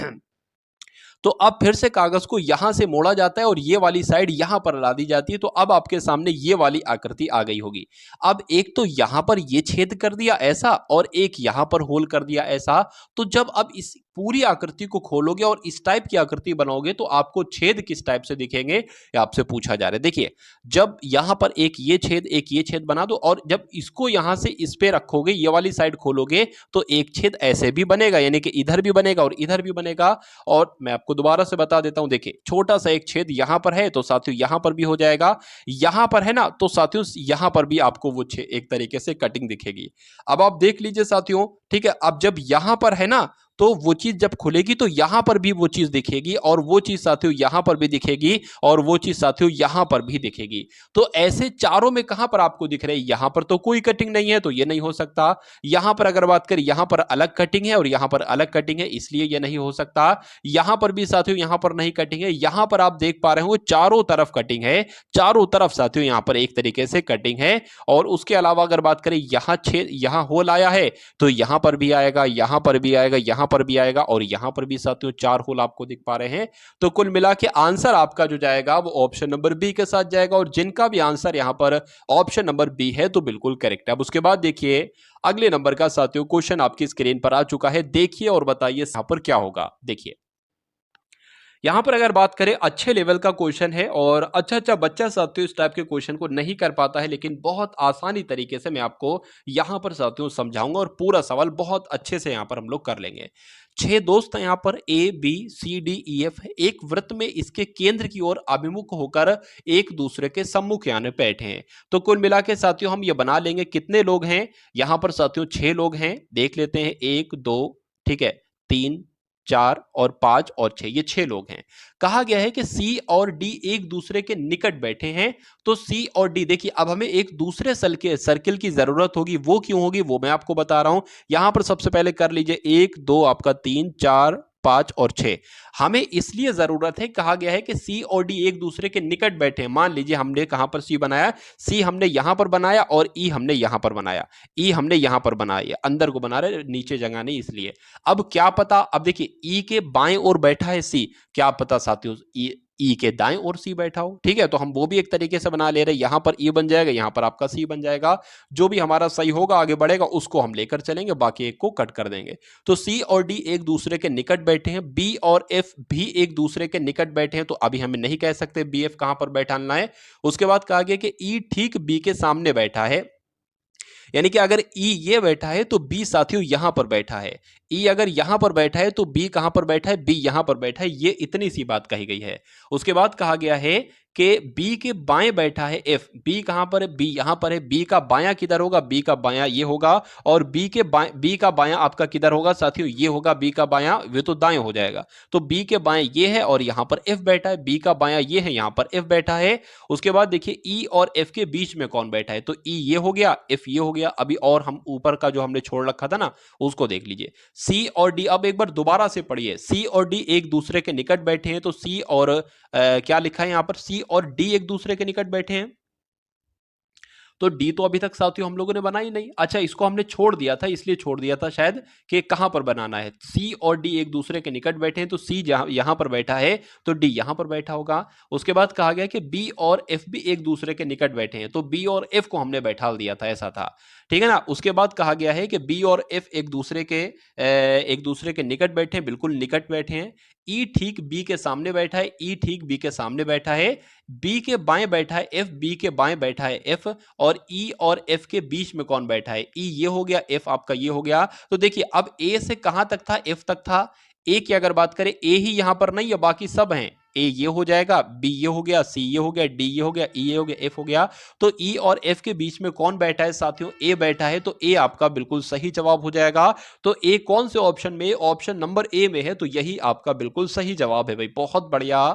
तो अब फिर से कागज को यहां से मोड़ा जाता है और ये वाली साइड यहां पर ला दी जाती है। तो अब आपके सामने ये वाली आकृति आ गई होगी। अब एक तो यहां पर ये छेद कर दिया ऐसा और एक यहां पर होल कर दिया ऐसा। तो जब अब इस पूरी आकृति को खोलोगे और इस टाइप की आकृति बनाओगे तो आपको छेद किस टाइप से दिखेंगे ये आपसे पूछा जा रहा है। देखिए जब यहां पर एक ये छेद बना दो और जब इसको यहां से इस पे रखोगे, ये वाली साइड खोलोगे तो एक छेद ऐसे भी बनेगा, यानी कि इधर भी बनेगा और इधर भी बनेगा। और मैं आपको दोबारा से बता देता हूं, देखिए छोटा सा एक छेद यहां पर है तो साथियों यहां पर भी हो जाएगा, यहां पर है ना तो साथियों यहां पर भी आपको वो एक तरीके से कटिंग दिखेगी। अब आप देख लीजिए साथियों, ठीक है। अब जब यहां पर है ना तो वो चीज जब खुलेगी तो यहां पर भी वो चीज दिखेगी और वो चीज साथियों यहां पर भी दिखेगी और वो चीज साथियों यहां पर भी दिखेगी। तो ऐसे चारों में कहां पर आपको दिख रहे हैं, यहां पर तो कोई कटिंग नहीं है तो ये नहीं हो सकता। यहां पर अगर बात करें यहां पर अलग कटिंग है और यहां पर अलग कटिंग है, इसलिए ये नहीं हो सकता। यहां पर भी साथियों यहां पर नहीं कटिंग है, यहां पर आप देख पा रहे हो चारों तरफ कटिंग है, चारों तरफ साथियों यहां पर एक तरीके से कटिंग है। और उसके अलावा अगर बात करें यहां छेद, यहां होल आया है तो यहां पर भी आएगा, यहां पर भी आएगा, यहां पर भी आएगा और यहां पर भी साथियों चार होल आपको दिख पा रहे हैं। तो कुल मिला के आंसर आपका जो जाएगा वो ऑप्शन नंबर बी के साथ जाएगा और जिनका भी आंसर यहां पर ऑप्शन नंबर बी है तो बिल्कुल करेक्ट है। अब उसके बाद देखिए अगले नंबर का साथियों क्वेश्चन आपकी स्क्रीन पर आ चुका है, देखिए और बताइए यहां पर क्या होगा। देखिए यहां पर अगर बात करें अच्छे लेवल का क्वेश्चन है और अच्छा बच्चा साथियों इस टाइप के क्वेश्चन को नहीं कर पाता है, लेकिन बहुत आसानी तरीके से मैं आपको यहां पर साथियों समझाऊंगा और पूरा सवाल बहुत अच्छे से यहां पर हम लोग कर लेंगे। 6 दोस्त हैं यहाँ पर A B C D E F है, एक वृत्त में इसके केंद्र की ओर अभिमुख होकर एक दूसरे के सम्मुख यानी बैठे हैं। तो कुल मिला के साथियों हम ये बना लेंगे कितने लोग हैं, यहाँ पर साथियों 6 लोग हैं। देख लेते हैं 1 2, ठीक है, 3 4 और 5 और 6, ये 6 लोग हैं। कहा गया है कि सी और डी एक दूसरे के निकट बैठे हैं। तो सी और डी देखिए अब हमें एक दूसरे सर्किल की जरूरत होगी, वो क्यों होगी वो मैं आपको बता रहा हूं। यहां पर सबसे पहले कर लीजिए 1 2 आपका 3 4 5 और 6। हमें इसलिए जरूरत है, कहा गया है कि सी और डी एक दूसरे के निकट बैठे हैं। मान लीजिए हमने कहां पर सी बनाया, सी हमने यहां पर बनाया और ई हमने यहां पर बनाया, ई हमने यहां पर बनाया, अंदर को बना रहे नीचे जगह नहीं इसलिए। अब क्या पता, अब देखिए ई के बाएं ओर बैठा है सी, क्या पता साथियों ई के दाएं ओर सी बैठा हो, ठीक है। तो हम वो भी एक तरीके से बना ले रहे हैं, यहां पर ई बन जाएगा, यहां पर आपका सी बन जाएगा। जो भी हमारा सही होगा आगे बढ़ेगा उसको हम लेकर चलेंगे, बाकी एक को कट कर देंगे। तो सी और डी एक दूसरे के निकट बैठे हैं, बी और एफ भी एक दूसरे के निकट बैठे हैं। तो अभी हमें नहीं कह सकते बी एफ कहां पर बैठाना है। उसके बाद कहा गया कि ई ठीक बी के सामने बैठा है, यानी कि अगर ई ये बैठा है तो बी साथियों यहां पर बैठा है। ई अगर यहां पर बैठा है तो बी कहां पर बैठा है, बी यहां पर बैठा है। ये इतनी सी बात कही गई है। उसके बाद कहा गया है कि बी के बाएं बैठा है एफ, बी कहां पर है, बी यहां पर है। बी का बायां किधर होगा, बी का बायां ये होगा और बी के बाएं, बी का बायां आपका किधर होगा साथियों, ये होगा बी का बायां, वे तो दाएं हो जाएगा। तो बी के बाएं ये है और यहां पर एफ बैठा है, बी का बायां ये है, यहां पर एफ बैठा है। उसके बाद देखिए ई और एफ के बीच में कौन बैठा है, तो ई ये हो गया, एफ ये हो गया। अभी और हम ऊपर का जो हमने छोड़ रखा था ना उसको देख लीजिए, सी और डी। अब एक बार दोबारा से पढ़िए, सी और डी एक दूसरे के निकट बैठे हैं। तो सी और क्या लिखा है यहां पर, सी और डी एक दूसरे के निकट बैठे हैं। तो डी तो अभी तक साथियों हम लोगों ने बनाई नहीं। अच्छा इसको हमने छोड़ दिया था, इसलिए छोड़ दिया था शायद कि कहां पर बनाना है। सी और डी एक दूसरे के निकट बैठे हैं तो सी यहां पर बैठा है तो डी यहां पर बैठा होगा। उसके बाद कहा गया कि बी और एफ भी एक दूसरे के निकट बैठे हैं, तो बी और एफ को हमने बैठा दिया था, ऐसा था, ठीक है ना। उसके बाद कहा गया है कि बी और एफ एक दूसरे के निकट बैठे हैं, बिल्कुल निकट बैठे हैं। ई ठीक बी के सामने बैठा है, ई ठीक बी के सामने बैठा है। बी के बाएं बैठा है एफ, बी के बाएं बैठा है एफ। और ई और एफ के बीच में कौन बैठा है, ई ये हो गया, एफ आपका ये हो गया। तो देखिए अब ए से कहां तक था, एफ तक था। ए की अगर बात करें ए ही यहां पर नहीं है, बाकी सब हैं। ए ये हो जाएगा, बी ये हो गया, सी ये हो गया, डी ये हो गया, ई ये हो गया, एफ हो गया। तो ई और एफ के बीच में कौन बैठा है साथियों? ए बैठा है, तो ए आपका बिल्कुल सही जवाब हो जाएगा। तो ए कौन से ऑप्शन में? ऑप्शन नंबर ए में है, तो यही आपका बिल्कुल सही जवाब है भाई। बहुत बढ़िया,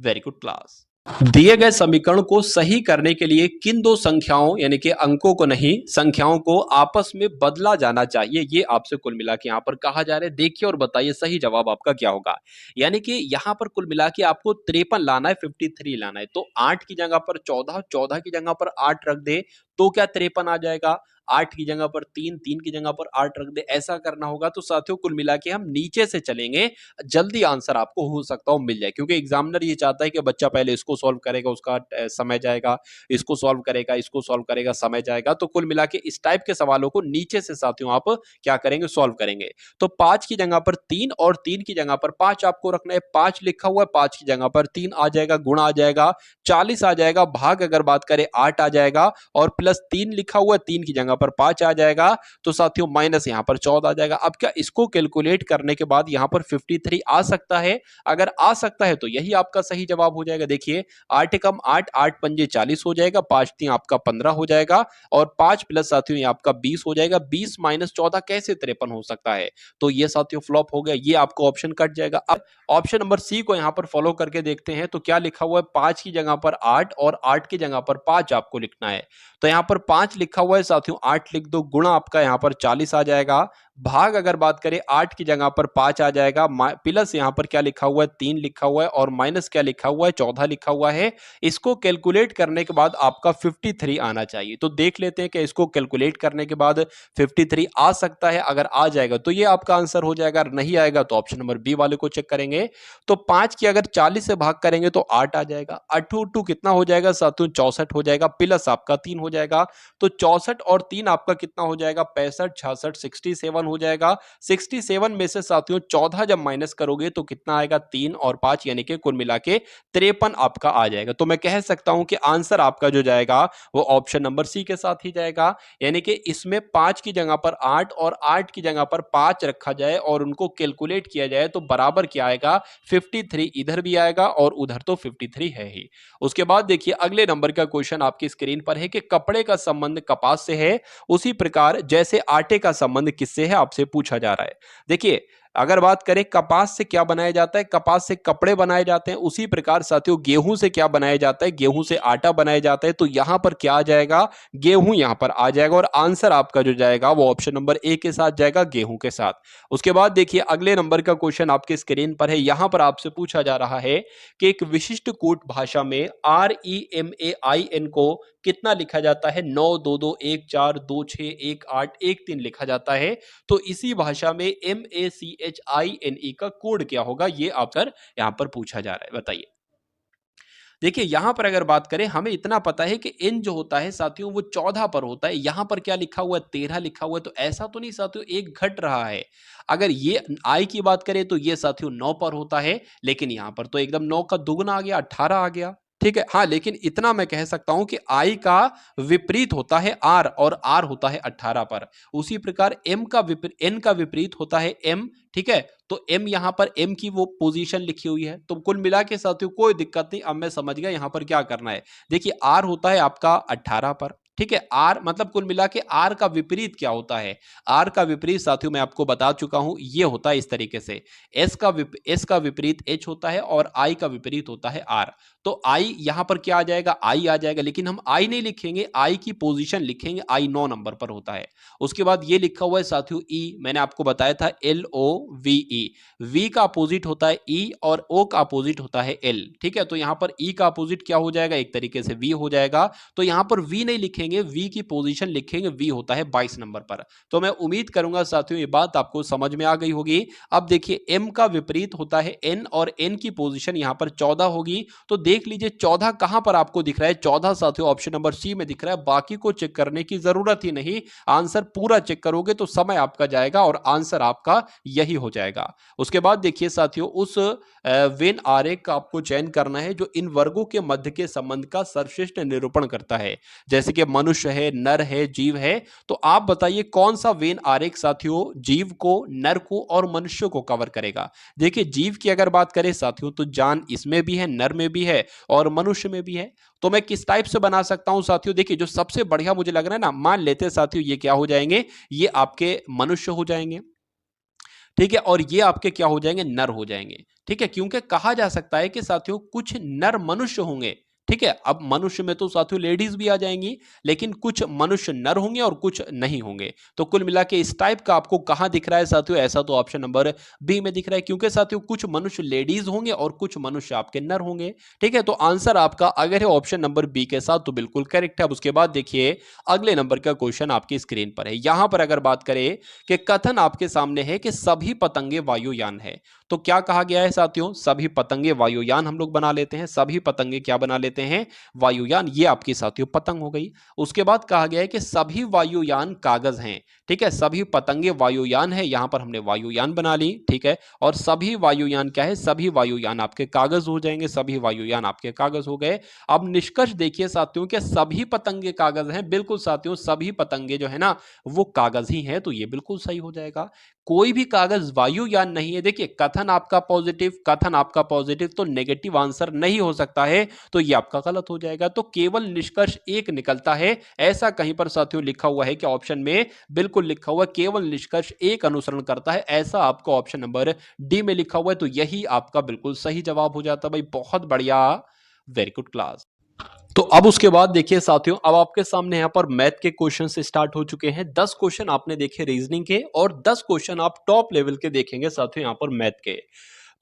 वेरी गुड क्लास। दिए गए समीकरण को सही करने के लिए किन दो संख्याओं यानी कि अंकों को नहीं, संख्याओं को आपस में बदला जाना चाहिए, ये आपसे कुल मिला के यहां पर कहा जा रहा है। देखिए और बताइए सही जवाब आपका क्या होगा। यानी कि यहां पर कुल मिला के आपको 53 लाना है, 53 लाना है। तो 8 की जगह पर 14, 14 की जगह पर 8 रख दे तो क्या 53 आ जाएगा? 8 की जगह पर 3, 3 की जगह पर 8 रख दे, ऐसा करना होगा। तो साथियों कुल मिला के हम नीचे से चलेंगे, जल्दी आंसर आपको हो सकता हो मिल जाए, क्योंकि एग्जामिनर ये चाहता है कि बच्चा पहले इसको सॉल्व करेगा, उसका समय जाएगा, इसको सॉल्व करेगा, इसको सॉल्व करेगा, समय जाएगा। तो कुल मिला के इस टाइप के सवालों को नीचे से साथियों आप क्या करेंगे? सॉल्व करेंगे। तो 5 की जगह पर 3 और 3 की जगह पर 5 आपको रखना है। 5 लिखा हुआ है, 5 की जगह पर 3 आ जाएगा, गुणा आ जाएगा, 40 आ जाएगा, भाग अगर बात करें 8 आ जाएगा, और प्लस 3 लिखा हुआ है, 3 की जगह पर 5 आ जाएगा, तो साथियों माइनस यहां पर 14 आ जाएगा। अब क्या इसको कैलकुलेट करने के बाद यहां पर 53 आ सकता है? अगर आ सकता है तो यही आपका सही जवाब हो जाएगा। देखिए 8 कम 8, 8 पंजे 40 हो जाएगा, 5 3 आपका 15 हो जाएगा, और 5 प्लस साथियों ये आपका 20 हो जाएगा। 20 माइनस 14 कैसे 53 हो सकता है? तो ये साथियों फ्लॉप हो गया, ये आपको ऑप्शन कट जाएगा। अब ऑप्शन नंबर सी को यहां पर फॉलो करके देखते हैं, तो क्या लिखा हुआ है? 5 की जगह पर 8 और 8 की जगह पर 5 आपको लिखना है। तो यहां पर 5 लिखा हुआ है साथियों, 8 लिख दो, गुणा आपका यहां पर 40 आ जाएगा, भाग अगर बात करें 8 की जगह पर 5 आ जाएगा, प्लस यहां पर क्या लिखा हुआ है? 3 लिखा हुआ है, और माइनस क्या लिखा हुआ है? 14 लिखा हुआ है। इसको कैलकुलेट करने के बाद आपका 53 आना चाहिए। तो देख लेते हैं कि इसको कैलकुलेट करने के बाद 53 आ सकता है। अगर आ जाएगा तो ये आपका आंसर हो जाएगा, अगर नहीं आएगा तो ऑप्शन नंबर बी वाले को चेक करेंगे। तो 5 की अगर 40 से भाग करेंगे तो 8 आ जाएगा, 8 टू कितना हो जाएगा साथियों? 64 हो जाएगा, प्लस आपका 3 हो जाएगा, तो 64 और 3 आपका कितना हो जाएगा? 65, 66, 67 हो जाएगा। 67 में से साथियों 14 जब माइनस करोगे तो कितना आएगा? 3 और 5, यानी कि कुल मिला के 53 आपका आ जाएगा। तो मैं कह सकता हूं कि आंसर आपका जो जाएगा वो ऑप्शन नंबर सी के साथ ही जाएगा। यानी कि इसमें 5 की जगह पर 8 और 8 की जगह पर 5 रखा जाए और उनको कैलकुलेट किया जाए तो बराबर क्या आएगा? 53 इधर भी आएगा और उधर तो 53 है ही। उसके बाद देखिए अगले नंबर का क्वेश्चन आपकी स्क्रीन पर है कि कपड़े का संबंध कपास से है, उसी प्रकार जैसे आटे का संबंध किससे है, आपसे पूछा जा रहा है। देखिए अगर बात करें कपास से क्या बनाया जाता है? कपास से कपड़े बनाए जाते हैं। उसी प्रकार साथियों गेहूं से क्या बनाया जाता है? गेहूं से आटा बनाया जाता है। तो यहां पर क्या आ जाएगा? गेहूं यहां पर आ जाएगा, और आंसर आपका जो जाएगा वो ऑप्शन नंबर ए के साथ जाएगा, गेहूं के साथ। उसके बाद देखिए अगले नंबर का क्वेश्चन आपके स्क्रीन पर है। यहां पर आपसे पूछा जा रहा है कि एक विशिष्ट कूट भाषा में REMAIN को कितना लिखा जाता है? 9 2 2 1 4 2 6 1 8 1 3 लिखा जाता है। तो इसी भाषा में MACHINE का कोड क्या होगा? ये आपका यहां पर पूछा जा रहा है, बताइए। देखिए यहां पर अगर बात करें, हमें इतना पता है कि n जो होता है साथियों वो 14 पर होता है। यहां पर क्या लिखा हुआ है? 13 लिखा हुआ है। तो ऐसा तो नहीं साथियों एक घट रहा है। अगर ये i की बात करें तो ये साथियों 9 पर होता है, लेकिन यहां पर तो एकदम 9 का दुगना आ गया, 18 आ गया। ठीक है, हाँ, लेकिन इतना मैं कह सकता हूं कि i का विपरीत होता है r, और r होता है 18 पर। उसी प्रकार n का विपरीत होता है m। ठीक है, तो m यहां पर m की वो पोजीशन लिखी हुई है। तो कुल मिला के साथियों कोई दिक्कत नहीं, अब मैं समझ गया यहां पर क्या करना है। देखिए r होता है आपका 18 पर। ठीक है, r मतलब कुल मिला के r का विपरीत क्या होता है? r का विपरीत साथियों मैं आपको बता चुका हूं, ये होता है इस तरीके से। s का विपरीत h होता है, और i का विपरीत होता है r। तो i यहां पर क्या आ जाएगा? i आ जाएगा, लेकिन हम i नहीं लिखेंगे, i की पोजीशन लिखेंगे। i 9 नंबर पर होता है। उसके बाद ये लिखा हुआ है साथियों e, मैंने आपको बताया था LOVE। v का अपोजिट होता है e, और o का अपोजिट होता है l। ठीक है, तो यहां पर e का अपोजिट क्या हो जाएगा? एक तरीके से v हो जाएगा। तो यहां पर v नहीं लिखेंगे, v की पोजीशन लिखेंगे, v होता है 22 नंबर पर। तो मैं उम्मीद करूंगा साथियों ये बात आपको समझ में आ गई होगी। अब देखिए m का विपरीत होता है n, और n की पोजीशन यहां पर 14 होगी। तो देख लीजिए 14 कहां पर आपको दिख रहा है? 14 साथियों ऑप्शन नंबर सी में दिख रहा है। बाकी को चेक करने की जरूरत ही नहीं, आंसर पूरा चेक करोगे तो समय आपका जाएगा और आंसर आपका यही हो जाएगा। उसके बाद देखिए साथियों उस वेन आरेख का आपको चयन करना है जो इन वर्गों के मध्य के संबंध का सर्वश्रेष्ठ निरूपण करता है। जैसे कि मनुष्य है, नर है, जीव है। तो आप बताइए कौन सा वेन आरेख साथियों जीव को, नर को और मनुष्य को कवर करेगा। देखिए जीव की अगर बात करें साथियों तो जान इसमें भी है, नर में भी है और मनुष्य में भी है। तो मैं किस टाइप से बना सकता हूं साथियों, देखिए जो सबसे बढ़िया मुझे लग रहा है ना, मान लेते हैं साथियों ये क्या हो जाएंगे, ये आपके मनुष्य हो जाएंगे, ठीक है, और ये आपके क्या हो जाएंगे, नर हो जाएंगे, ठीक है। क्योंकि कहा जा सकता है कि साथियों कुछ नर मनुष्य होंगे, ठीक है। अब मनुष्य में तो साथियों लेडीज भी आ जाएंगी, लेकिन कुछ मनुष्य नर होंगे और कुछ नहीं होंगे। तो कुल मिला के इस टाइप का आपको कहां दिख रहा है साथियों, ऐसा तो ऑप्शन नंबर बी में दिख रहा है, क्योंकि साथियों कुछ मनुष्य लेडीज होंगे और कुछ मनुष्य आपके नर होंगे, ठीक है। तो आंसर आपका अगर है ऑप्शन नंबर बी के साथ तो बिल्कुल करेक्ट है। अब उसके बाद देखिए अगले नंबर का क्वेश्चन आपकी स्क्रीन पर है। यहां पर अगर बात करें कि कथन आपके सामने है कि सभी पतंगे वायुयान है, तो क्या कहा गया है साथियों, सभी पतंगे वायुयान हम लोग बना लेते हैं, सभी पतंगे क्या बना लेते हैं, वायुयान। ये आपकी साथियों पतंग हो गई। उसके बाद कहा गया है कि सभी वायुयान कागज हैं, ठीक है, सभी पतंगे वायुयान है, यहां पर हमने वायुयान बना ली, ठीक है। और सभी वायुयान क्या है, सभी वायुयान आपके कागज हो जाएंगे, सभी वायुयान आपके कागज हो गए। अब निष्कर्ष देखिए साथियों कि सभी पतंगे कागज हैं, बिल्कुल साथियों सभी पतंगे जो है ना वो कागज ही है, तो ये बिल्कुल सही हो जाएगा। कोई भी कागज वायुयान नहीं है। देखिए कथन आपका पॉजिटिव, कथन आपका पॉजिटिव, तो नेगेटिव आंसर नहीं हो सकता है, तो ये आपका गलत हो जाएगा। तो केवल निष्कर्ष एक निकलता है, ऐसा कहीं पर साथियों लिखा हुआ है कि ऑप्शन में बिल्कुल लिखा हुआ है केवल निष्कर्ष एक अनुसरण करता है, ऐसा आपको ऑप्शन नंबर डी में लिखा हुआ है, तो यही आपका बिल्कुल सही जवाब हो जाता है। भाई बहुत बढ़िया, वेरी गुड क्लास। तो अब उसके बाद देखिए साथियों, अब आपके सामने यहाँ पर मैथ के क्वेश्चन से स्टार्ट हो चुके हैं। 10 क्वेश्चन आपने देखे रीजनिंग के और 10 क्वेश्चन आप टॉप लेवल के देखेंगे साथियों यहाँ पर मैथ के।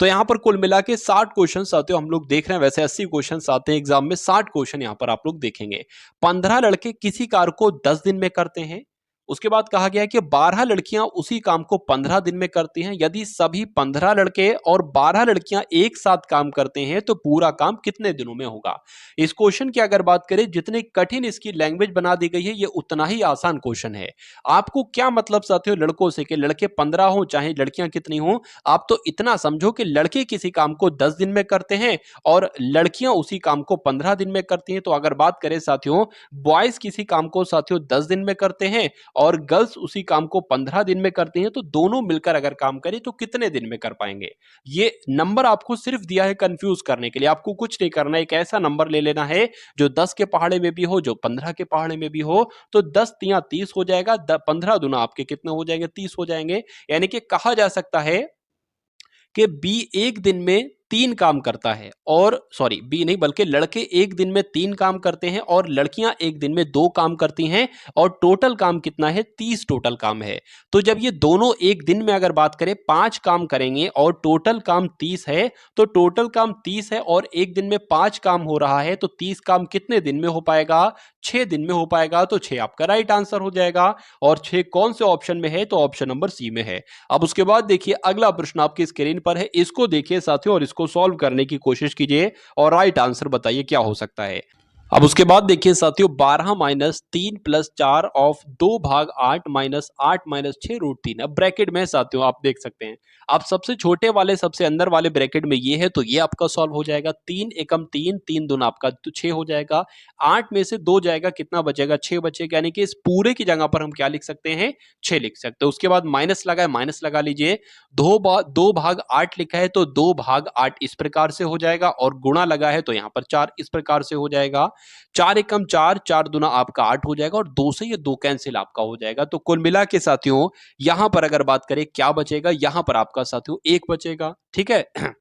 तो यहाँ पर कुल मिला के 60 क्वेश्चन साथियों हम लोग देख रहे हैं। वैसे 80 क्वेश्चन आते हैं एग्जाम में, 60 क्वेश्चन यहाँ पर आप लोग देखेंगे। 15 लड़के किसी कार्य को 10 दिन में करते हैं। उसके बाद कहा गया है कि 12 लड़कियां उसी काम को 15 दिन में करती हैं। यदि सभी 15 लड़के और 12 लड़कियां एक साथ काम करते हैं तो पूरा काम कितने दिनों में होगा। इस क्वेश्चन की अगर बात करें, जितनी कठिन इसकी लैंग्वेज बना दी गई है ये उतना ही आसान क्वेश्चन है। आपको क्या मतलब साथियों लड़कों से, कि लड़के 15 हो चाहे लड़कियां कितनी हो, आप तो इतना समझो कि लड़के किसी काम को 10 दिन में करते हैं और लड़कियां उसी काम को 15 दिन में करती हैं। तो अगर बात करें साथियों, बॉयज किसी काम को साथियों 10 दिन में करते हैं और गर्ल्स उसी काम को 15 दिन में करती हैं, तो दोनों मिलकर अगर काम करें तो कितने दिन में कर पाएंगे। ये नंबर आपको सिर्फ दिया है कंफ्यूज करने के लिए, आपको कुछ नहीं करना है। एक ऐसा नंबर ले लेना है जो 10 के पहाड़े में भी हो, जो 15 के पहाड़े में भी हो, तो 10 तिया 30 हो जाएगा, 15 दुना आपके कितने हो जाएंगे, 30 हो जाएंगे। यानी कि कहा जा सकता है कि बी एक दिन में 3 काम करता है, और सॉरी बी नहीं बल्कि लड़के एक दिन में 3 काम करते हैं और लड़कियां एक दिन में 2 काम करती हैं, और टोटल काम कितना है, 30 टोटल काम है। तो जब ये दोनों एक दिन में अगर बात करें 5 काम करेंगे और टोटल काम 30 है, तो टोटल काम 30 है और एक दिन में 5 काम हो रहा है, तो 30 काम कितने दिन में हो पाएगा, 6 दिन में हो पाएगा। तो 6 आपका राइट आंसर हो जाएगा। और 6 कौन से ऑप्शन में है, तो ऑप्शन नंबर सी में है। अब उसके बाद देखिए अगला प्रश्न आपकी स्क्रीन पर है, इसको देखिए साथियों और इसको सॉल्व करने की कोशिश कीजिए और राइट आंसर बताइए क्या हो सकता है। अब उसके बाद देखिए साथियों, 12 माइनस 3 प्लस 4 ऑफ 2 भाग 8 माइनस 8 माइनस 6 रूट 3। अब ब्रैकेट में साथियों आप देख सकते हैं, आप सबसे छोटे वाले सबसे अंदर वाले ब्रैकेट में ये है, तो ये आपका सॉल्व हो जाएगा। 3 एकम 3, 3 दूना आपका तो 6 हो जाएगा। 8 में से 2 जाएगा, कितना बचेगा, 6 बचेगा। यानी कि इस पूरे की जगह पर हम क्या लिख सकते हैं, 6 लिख सकते हैं। उसके बाद माइनस लगा है, माइनस लगा लीजिए। 2 भाग 8 लिखा है तो 2 भाग 8 इस प्रकार से हो जाएगा, और गुणा लगा है तो यहाँ पर 4 इस प्रकार से हो जाएगा। 4 एकम 4, 4 दूना आपका 8 हो जाएगा, और 2 से ये 2 कैंसिल आपका हो जाएगा। तो कुल मिला के साथियों यहां पर अगर बात करें क्या बचेगा, यहां पर आपका साथियों 1 बचेगा, ठीक है।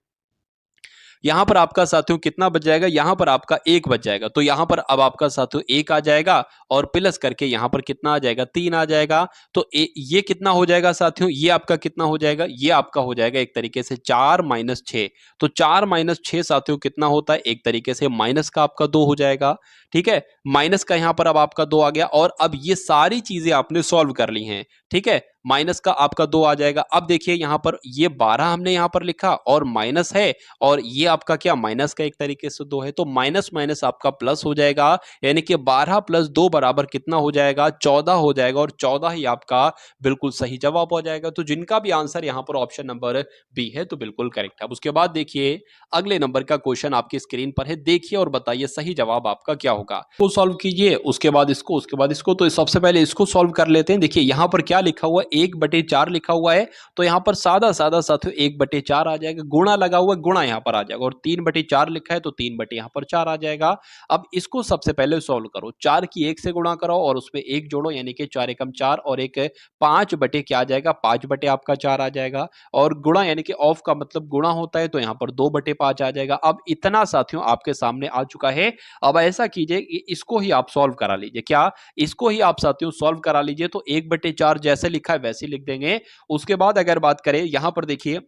यहां पर आपका साथियों कितना बच जाएगा, यहां पर आपका 1 बच जाएगा। तो यहां पर अब आपका साथियों 1 आ जाएगा और प्लस करके यहां पर कितना आ जाएगा, 3 आ जाएगा। तो ये कितना हो जाएगा साथियों, ये आपका कितना हो जाएगा, ये आपका हो जाएगा एक तरीके से 4 माइनस 6। तो 4 माइनस 6 साथियों कितना होता है, एक तरीके से माइनस का आपका 2 हो जाएगा, ठीक है। माइनस का यहां पर अब आपका 2 आ गया, और अब ये सारी चीजें आपने सॉल्व कर ली हैं, ठीक है। माइनस का आपका 2 आ जाएगा। अब देखिए यहाँ पर ये 12 हमने यहाँ पर लिखा और माइनस है, और ये आपका क्या माइनस का एक तरीके से 2 है, तो माइनस माइनस आपका प्लस हो जाएगा, यानी कि 12 प्लस 2 बराबर कितना हो जाएगा, 14 हो जाएगा, और 14 ही आपका बिल्कुल सही जवाब हो जाएगा। तो जिनका भी आंसर यहाँ पर ऑप्शन नंबर बी है तो बिल्कुल करेक्ट है। अब उसके बाद देखिए अगले नंबर का क्वेश्चन आपकी स्क्रीन पर है, देखिए और बताइए सही जवाब आपका क्या होगा। तो सॉल्व कीजिए, उसके बाद इसको, उसके बाद इसको। तो सबसे पहले इसको सॉल्व कर लेते हैं। देखिए यहाँ पर क्या लिखा हुआ है, 1/4 लिखा हुआ है, तो यहाँ पर सादा सादा साथियों 1/4 आ जाएगा। गुणा लगा हुआ है, गुणा यहाँ पर आ जाएगा, और 3/4 लिखा है तो 3 यहाँ पर 4 आ जाएगा। अब इसको सबसे पहले सॉल्व करो, 4 की 1 से गुणा करो और उसमें 1 जोड़ो, यानी कि 4 एकम 4 और एक 5 क्या आ जाएगा, 5 आपका 4 आ जाएगा, और गुणा यानी कि ऑफ का मतलब गुणा होता है, तो यहाँ पर 2/5 आ जाएगा। अब इतना साथियों आपके सामने आ चुका है। अब ऐसा कीजिए कि इसको ही आप सॉल्व करा लीजिए। क्या, इसको ही आप साथियों सॉल्व करा लीजिए। तो 1/4 जैसे लिखा है वैसे लिख देंगे। उसके बाद अगर बात करें यहां पर देखिए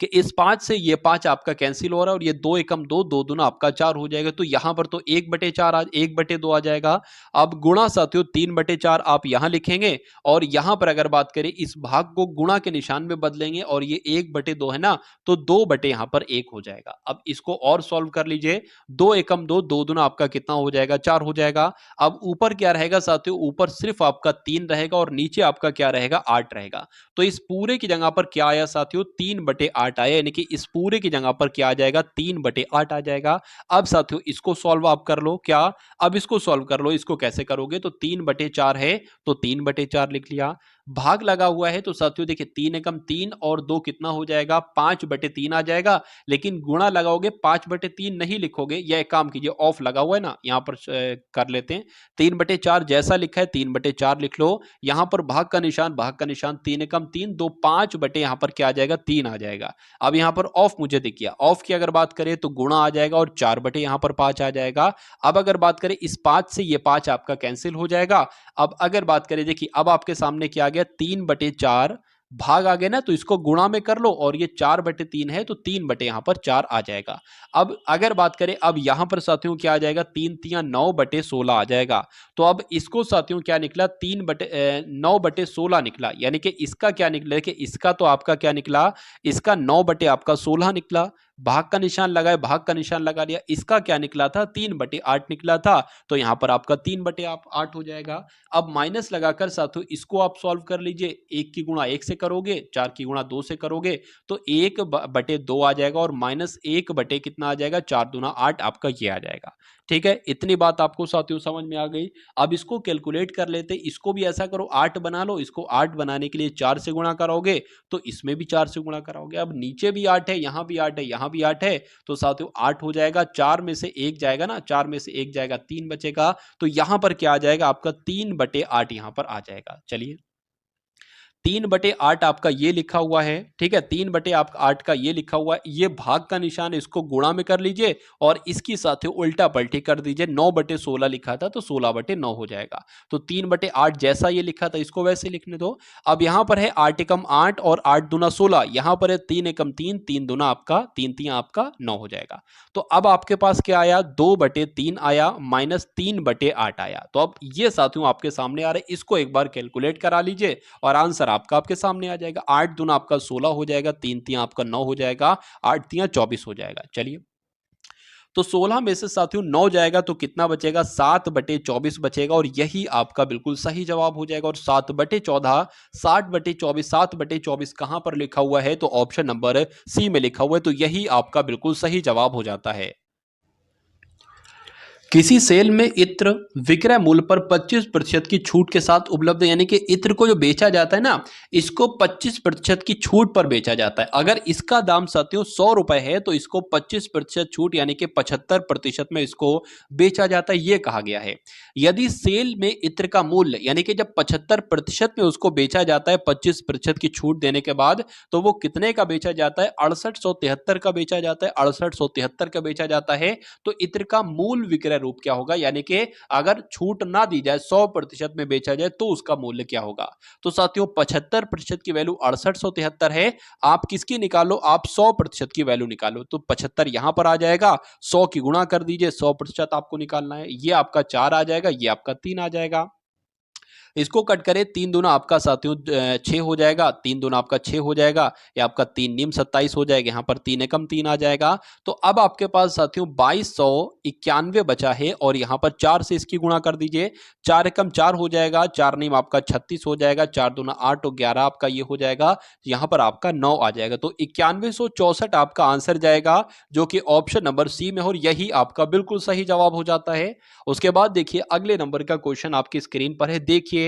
कि इस 5 से ये 5 आपका कैंसिल हो रहा है, और ये 2 एकम 2, 2 दूना आपका 4 हो जाएगा, तो यहां पर तो 1/4 1/2 आ जाएगा। अब गुणा साथियों 3/4 आप यहां लिखेंगे, और यहां पर अगर बात करें इस भाग को गुणा के निशान में बदलेंगे, और ये 1/2 है ना, तो 2 यहां पर 1 हो जाएगा। अब इसको और सॉल्व कर लीजिए, 2 एकम 2, 2 दूना आपका कितना हो जाएगा, 4 हो जाएगा। अब ऊपर क्या रहेगा साथियों, ऊपर सिर्फ आपका 3 रहेगा, और नीचे आपका क्या रहेगा, 8 रहेगा। तो इस पूरे की जगह पर क्या आया साथियों, 3/8 आया, यानी कि इस पूरे की जगह पर क्या आ जाएगा, 3/8 आ जाएगा। अब साथियों इसको सॉल्व आप कर लो। क्या, अब इसको सॉल्व कर लो। इसको कैसे करोगे, तो 3/4 है तो 3/4 लिख लिया, भाग लगा हुआ है तो साथियों देखिए 3 एकम 3 और 2 कितना हो जाएगा, 5/3 आ जाएगा। लेकिन गुणा लगाओगे 5/3 नहीं लिखोगे, या एक काम कीजिए, ऑफ लगा हुआ है ना, यहां पर कर लेते हैं। 3/4 जैसा लिखा है 3/4 लिख लो। यहां पर भाग का निशान, भाग का निशान, 3 एकम 3, 2 5 यहां पर क्या आ जाएगा, 3 आ जाएगा। अब यहां पर ऑफ मुझे दिख गया, ऑफ की अगर बात करें तो गुणा आ जाएगा, और 4 यहां पर 5 आ जाएगा। अब अगर बात करें इस 5 से ये 5 आपका कैंसिल हो जाएगा। अब अगर बात करें देखिए, अब आपके सामने क्या आ गया, 3/4 भाग आ गया ना, तो इसको गुणा में कर लो, और ये 4/3 है तो 3 यहां पर 4 आ जाएगा। अब अगर बात करें, अब यहां पर साथियों क्या आ जाएगा, 3 तिया 9/16 आ जाएगा। तो अब इसको साथियों क्या निकला, 9/16 निकला, यानी कि इसका क्या निकला, कि इसका तो आपका क्या निकला, इसका 9/16 निकला। भाग का निशान लगाए, भाग का निशान लगा लिया, इसका क्या निकला था, 3/8 निकला था, तो यहां पर आपका 3/8 हो जाएगा। अब माइनस लगाकर साथियों इसको आप सॉल्व कर लीजिए। 1 की गुणा 1 से करोगे, 4 की गुणा 2 से करोगे, तो 1/2 आ जाएगा, और माइनस 1 कितना आ जाएगा, 4 दूना 8 आपका ये आ जाएगा। ठीक है, इतनी बात आपको साथियों समझ में आ गई। अब इसको कैलकुलेट कर लेते, इसको भी ऐसा करो, 8 बना लो। इसको 8 बनाने के लिए 4 से गुणा कराओगे, तो इसमें भी 4 से गुणा कराओगे। अब नीचे भी 8 है, यहां भी 8 है, यहां भी 8 है, तो साथियों 8 हो जाएगा। 4 में से 1 जाएगा ना, 4 में से 1 जाएगा, 3 बचेगा, तो यहां पर क्या आ जाएगा, आपका 3/8 यहां पर आ जाएगा। चलिए, 3/8 आपका ये लिखा हुआ है, ठीक है, 3/8 का ये लिखा हुआ है, ये भाग का निशान है, इसको गुणा में कर लीजिए, और इसकी साथ उल्टा पलटी कर दीजिए। 9/16 लिखा था तो 16/9 हो जाएगा। तो 3/8 जैसा ये लिखा था इसको वैसे लिखने दो। अब यहां पर है 8 एकम 8 और 8 दूना 16, यहां पर है 3 एकम 3, 3 दूना आपका 3 3 आपका 9 हो जाएगा। तो अब आपके पास क्या आया, 2/3 आया, माइनस 3/8 आया। तो अब ये साथियों आपके सामने आ रहे, इसको एक बार कैलकुलेट करा लीजिए, और आंसर आपका आपके सामने आ जाएगा। 8 दूना आपका 16 हो जाएगा, 3 3 आपका 9 हो जाएगा, 8 3 24 हो जाएगा। चलिए, तो 16 में से साथियों 9 जाएगा तो कितना बचेगा, 7/24 बचेगा, और यही आपका बिल्कुल सही जवाब हो जाएगा। और 7/14, 60/24, 7/24 कहां पर लिखा हुआ है, तो ऑप्शन नंबर सी में लिखा हुआ है, तो यही आपका बिल्कुल सही जवाब हो जाता है। किसी सेल में इत्र विक्रय मूल्य पर 25% की छूट के साथ उपलब्ध है, यानी कि इत्र को जो बेचा जाता है ना, इसको 25% की छूट पर बेचा जाता है। अगर इसका दाम साथियों 100 रुपए है तो इसको 25% छूट यानी कि 75% में इसको बेचा जाता है, ये कहा गया है। यदि सेल में इत्र का मूल्य यानी कि जब 75% में उसको बेचा जाता है 25% की छूट देने के बाद, तो वो कितने का बेचा जाता है, 6873 का बेचा जाता है, 6873 का बेचा जाता है। तो इत्र का मूल विक्रय रूप क्या होगा, यानी कि अगर छूट ना दी जाए 100% में बेचा जाए तो उसका मूल्य क्या होगा। तो साथियों 75% की वैल्यू 6873 है, आप किसकी निकालो, आप 100% की वैल्यू निकालो। तो 75 यहां पर आ जाएगा, 100 की गुणा कर दीजिए, 100% आपको निकालना है, ये आपका 4 आ जाएगा, ये आपका 3 आ जाएगा। इसको कट करें, 3 दूना आपका साथियों 6 हो जाएगा, 3 दूना आपका 6 हो जाएगा, या आपका 3 नीम 27 हो जाएगा, यहाँ पर 3 एकम 3 आ जाएगा। तो अब आपके पास साथियों 2291 बचा है और यहाँ पर 4 से इसकी गुणा कर दीजिए, 4 एकम 4 हो जाएगा, 4 नीम आपका 36 हो जाएगा, 4 दूना 8 और 11 आपका ये हो जाएगा, यहाँ पर आपका 9 आ जाएगा। तो 9164 आपका आंसर जाएगा, जो कि ऑप्शन नंबर सी में, और यही आपका बिल्कुल सही जवाब हो जाता है। उसके बाद देखिए अगले नंबर का क्वेश्चन आपकी स्क्रीन पर है, देखिए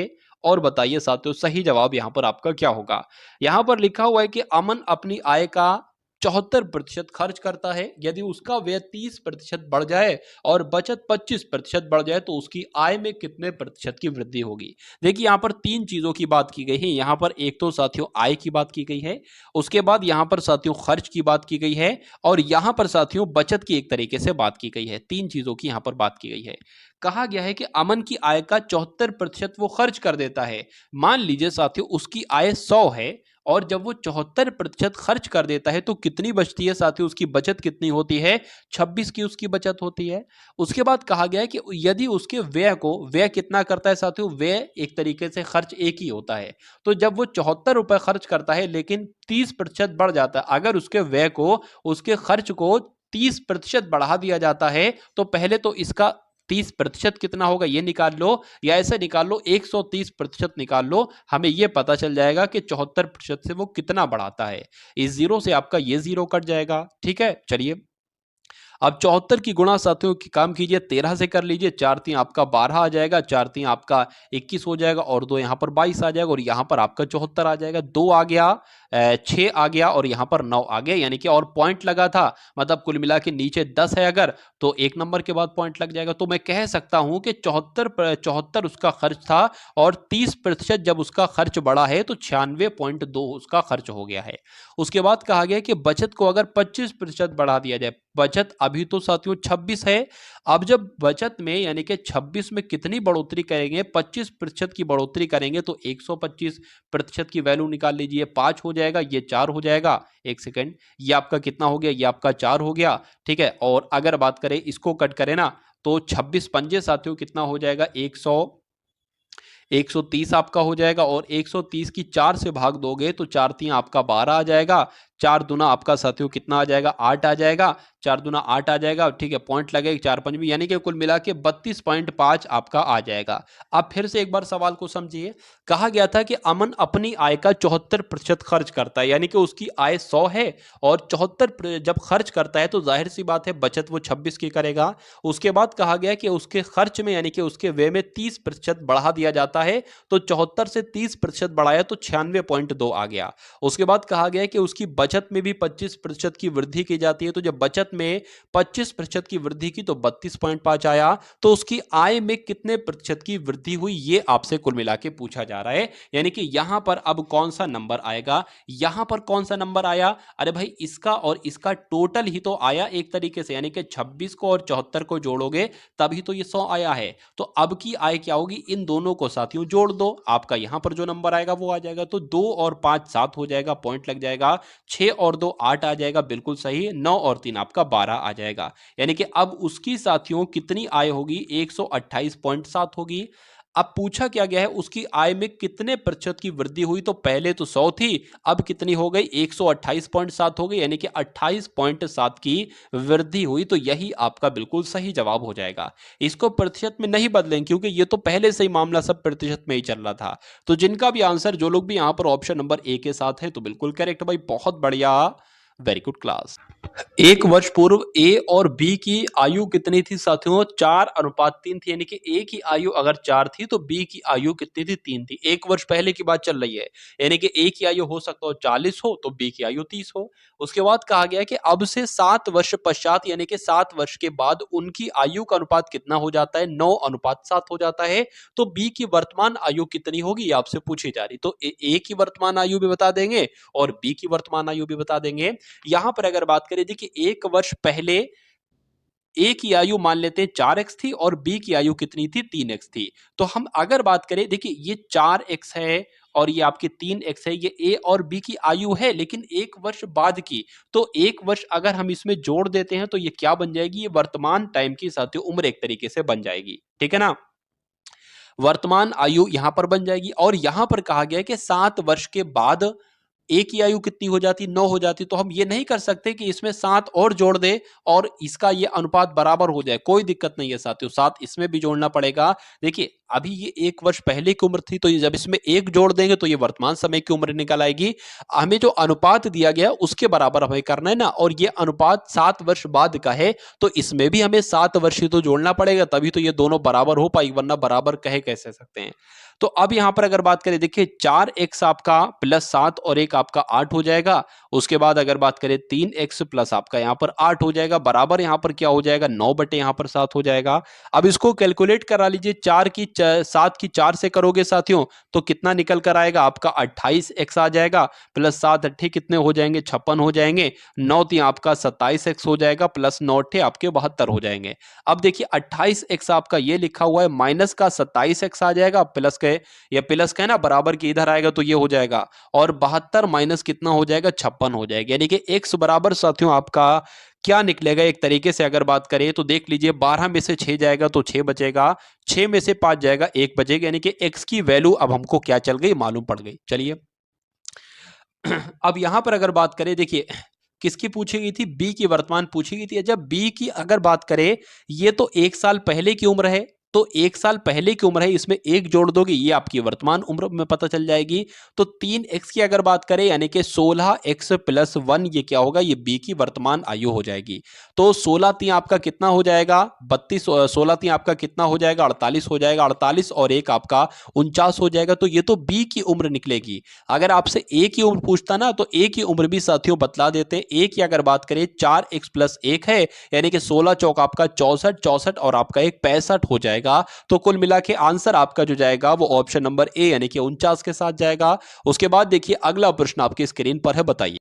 और बताइए साथियों सही जवाब यहां पर आपका क्या होगा। यहां पर लिखा हुआ है कि अमन अपनी आय का 74% खर्च करता है। यदि उसका व्यय 30% बढ़ जाए और बचत 25% बढ़ जाए तो उसकी आय में कितने प्रतिशत की वृद्धि होगी। देखिए यहां पर तीन चीजों की बात की गई है। यहां पर एक तो साथियों आय की बात की गई है, उसके बाद यहां पर साथियों खर्च की बात की गई है, और यहां पर साथियों बचत की एक तरीके से बात की गई है। तीन चीजों की यहां पर बात की गई है। कहा गया है कि अमन की आय का 74% वो खर्च कर देता है। मान लीजिए साथियों उसकी आय 100 है, और जब वो 74% खर्च कर देता है तो कितनी बचती है साथियों, उसकी बचत कितनी होती है, 26 की उसकी बचत होती है। उसके बाद कहा गया है कि यदि उसके व्यय कितना करता है साथियों, व्यय एक तरीके से खर्च एक ही होता है। तो जब वो 74 रुपए खर्च करता है लेकिन 30% बढ़ जाता है, अगर उसके व्यय को, उसके खर्च को 30% बढ़ा दिया जाता है, तो पहले तो इसका 30% कितना होगा ये निकाल लो, या ऐसे निकाल लो 130% निकाल लो, हमें ये पता चल जाएगा कि 74% से वो कितना बढ़ाता है। इस जीरो से आपका ये जीरो कट जाएगा। ठीक है, चलिए अब 74 की गुणा साथियों की काम कीजिए, 13 से कर लीजिए, 4 3 आपका 12 आ जाएगा, 4 3 आपका 21 हो जाएगा, और 2 यहाँ पर 22 आ जाएगा, और यहाँ पर आपका 74 आ जाएगा। 2 आ गया, 6 आ गया, और यहाँ पर 9 आ गया, यानी कि और पॉइंट लगा था, मतलब कुल मिला के नीचे 10 है अगर, तो एक नंबर के बाद पॉइंट लग जाएगा। तो मैं कह सकता हूं कि 74 उसका खर्च था, और 30% जब उसका खर्च बढ़ा है तो 96.2 उसका खर्च हो गया है। उसके बाद कहा गया कि बचत को अगर 25% बढ़ा दिया जाए, बचत अभी तो साथियों 26 है, अब जब बचत में यानी कि 26 में कितनी बढ़ोतरी करेंगे, 25% की बढ़ोतरी करेंगे, तो 125% की वैल्यू निकाल लीजिए, 5 हो जाएगा, ये 4 हो जाएगा। एक सेकेंड, ये आपका कितना हो गया, ये आपका 4 हो गया। ठीक है, और अगर बात करें इसको कट करें ना, तो 26 पंजे साथियों कितना हो जाएगा, 130 आपका हो जाएगा, और 130 की 4 से भाग दोगे तो 4 3 आपका 12 आ जाएगा, 4 दुना आपका साथियों कितना आ जाएगा, 8 आ जाएगा, 4 दुना 8 आ जाएगा। ठीक है, पॉइंट लगेगा 4 5 में, यानी कि कुल मिला के 32.5 आपका आ जाएगा। अब फिर से एक बार सवाल को समझिए। कहा गया था कि अमन अपनी आय का 74% खर्च करता है, यानी कि उसकी आय 100 है, और 74 जब खर्च करता है तो जाहिर सी बात है बचत वो 26 की करेगा। उसके बाद कहा गया कि उसके खर्च में यानी कि उसके व्यय में 30% बढ़ा दिया जाता है, तो 74 से 30% बढ़ाया तो 96.2 आ गया। उसके बाद कहा गया कि उसकी बचत में भी 25% की वृद्धि की जाती है, तो जब बचत में 25% की वृद्धि की तो 32.5 आया। तो उसकी आय में कितने प्रतिशत की वृद्धि हुई, ये आपसे कुल मिला के पूछा जा रहा है। यानी कि यहां पर अब कौन सा नंबर आएगा, यहां पर कौन सा नंबर आया, अरे भाई इसका और इसका टोटल ही तो आया एक तरीके से, यानी कि 26 को और 74 को जोड़ोगे तभी तो ये 100 आया है। तो अब की आय क्या होगी, इन दोनों को साथियों जोड़ दो, आपका यहां पर जो नंबर आएगा वो आ जाएगा। तो 2 और 5 7 हो जाएगा, पॉइंट लग जाएगा, 6 और 2 8 आ जाएगा, बिल्कुल सही, 9 और 3 आपका 12 आ जाएगा। यानी कि अब उसकी साथियों कितनी आय होगी, 128.7 होगी। अब पूछा क्या गया है, उसकी आय में कितने प्रतिशत की वृद्धि हुई, तो पहले तो 100 थी, अब कितनी हो गई, 128.7 हो गई, यानी कि 28.7 की वृद्धि हुई। तो यही आपका बिल्कुल सही जवाब हो जाएगा। इसको प्रतिशत में नहीं बदलेंगे क्योंकि ये तो पहले से ही मामला सब प्रतिशत में ही चल रहा था। तो जिनका भी आंसर, जो लोग भी यहां पर ऑप्शन नंबर ए के साथ है, तो बिल्कुल करेक्ट भाई, बहुत बढ़िया, वेरी गुड क्लास। एक वर्ष पूर्व ए और बी की आयु कितनी थी साथियों, 4:3 थी, यानी कि ए की आयु अगर 4 थी तो बी की आयु कितनी थी, 3 थी। एक वर्ष पहले की बात चल रही है, यानी कि ए की आयु हो सकता हो 40 हो तो बी की आयु 30 हो। उसके बाद कहा गया कि अब से 7 वर्ष पश्चात, यानी कि 7 वर्ष के बाद उनकी आयु का अनुपात कितना हो जाता है, 9:7 हो जाता है। तो बी की वर्तमान आयु कितनी होगी, ये आपसे पूछी जा रही। तो ए की वर्तमान आयु भी बता देंगे और बी की वर्तमान आयु भी बता देंगे। यहां पर अगर बात करें, देखिए एक वर्ष पहले ए की आयु मान लेते हैं 4x थी और बी की आयु कितनी थी, 3x थी। तो हम अगर बात करें, देखिए ये 4x है और ये आपकी 3x है, ये ए और बी की आयु है लेकिन एक वर्ष बाद की। तो एक वर्ष अगर हम इसमें जोड़ देते हैं तो ये क्या बन जाएगी, ये वर्तमान टाइम की साथियों उम्र एक तरीके से बन जाएगी। ठीक है ना। वर्तमान आयु यहां पर बन जाएगी। और यहां पर कहा गया है कि 7 वर्ष के बाद ए की आयु कितनी हो जाती, 9 हो जाती। तो हम ये नहीं कर सकते कि इसमें 7 और जोड़ दे और इसका ये अनुपात बराबर हो जाए, कोई दिक्कत नहीं है साथियों, 7 इसमें भी जोड़ना पड़ेगा। देखिए अभी ये 1 वर्ष पहले की उम्र थी, तो ये जब इसमें 1 जोड़ देंगे तो ये वर्तमान समय की उम्र निकल आएगी। हमें जो अनुपात दिया गया उसके बराबर हमें करना है ना, और ये अनुपात 7 वर्ष बाद का है, तो इसमें भी हमें 7 वर्ष ही तो जोड़ना पड़ेगा, तभी तो ये दोनों बराबर हो पाएगी, वरना बराबर कहे कैसे सकते हैं। तो अब यहां पर अगर बात करें, देखिए 4x आपका प्लस 7 और 1 आपका 8 हो जाएगा। उसके बाद अगर बात करें 3x प्लस आपका यहां पर 8 हो जाएगा, बराबर यहां पर क्या हो जाएगा, 9 बटे यहां पर 7 हो जाएगा। अब इसको कैलकुलेट करा लीजिए, 7 की 4 से करोगे साथियों तो कितना निकल कर आएगा आपका 28x आ जाएगा, प्लस 7 अट्ठे कितने हो जाएंगे, 56 हो जाएंगे, 9 3 आपका 27x हो जाएगा, प्लस 9 अट्ठे आपके 72 हो जाएंगे। अब देखिए 28x आपका ये लिखा हुआ है, माइनस का 27x आ जाएगा, प्लस के ये प्लस का है ना, बराबर के इधर आएगा तो ये हो जाएगा, और 72 माइनस कितना हो जाएगा, 56 हो जाएगा। यानी कि x बराबर साथियों आपका क्या निकलेगा, एक तरीके से अगर बात करें तो देख लीजिए, 12 में से 6 जाएगा तो 6 बचेगा, 6 में से 5 जाएगा 1 बचेगा, यानी कि x की वैल्यू अब हमको क्या चल गई, मालूम पड़ गई। चलिए अब यहां पर अगर बात करें, देखिए किसकी पूछी गई थी, बी की वर्तमान पूछी गई थी। जब बी की अगर बात करें, ये तो 1 साल पहले की उम्र है, तो 1 साल पहले की उम्र है, इसमें 1 जोड़ दोगे ये आपकी वर्तमान उम्र में पता चल जाएगी। तो 3x की अगर बात करें, यानी कि 16x प्लस 1 ये क्या होगा, ये बी की वर्तमान आयु हो जाएगी। तो 16 3 आपका कितना हो जाएगा, 32, 16 3 आपका कितना हो जाएगा, 48 हो जाएगा, 48 और 1 आपका 49 हो जाएगा। तो ये तो बी की उम्र निकलेगी। अगर आपसे ए की उम्र पूछता ना, तो ए की उम्र भी साथियों बतला देते हैं। ए की अगर बात करें, 4x प्लस 1 है, यानी कि 16 चौक आपका 64, 64 और आपका 1 65 हो जाएगा। तो कुल मिला के आंसर आपका जो जाएगा वो ऑप्शन नंबर ए यानी कि 49 के साथ जाएगा। उसके बाद देखिए अगला प्रश्न आपकी स्क्रीन पर है, बताइए।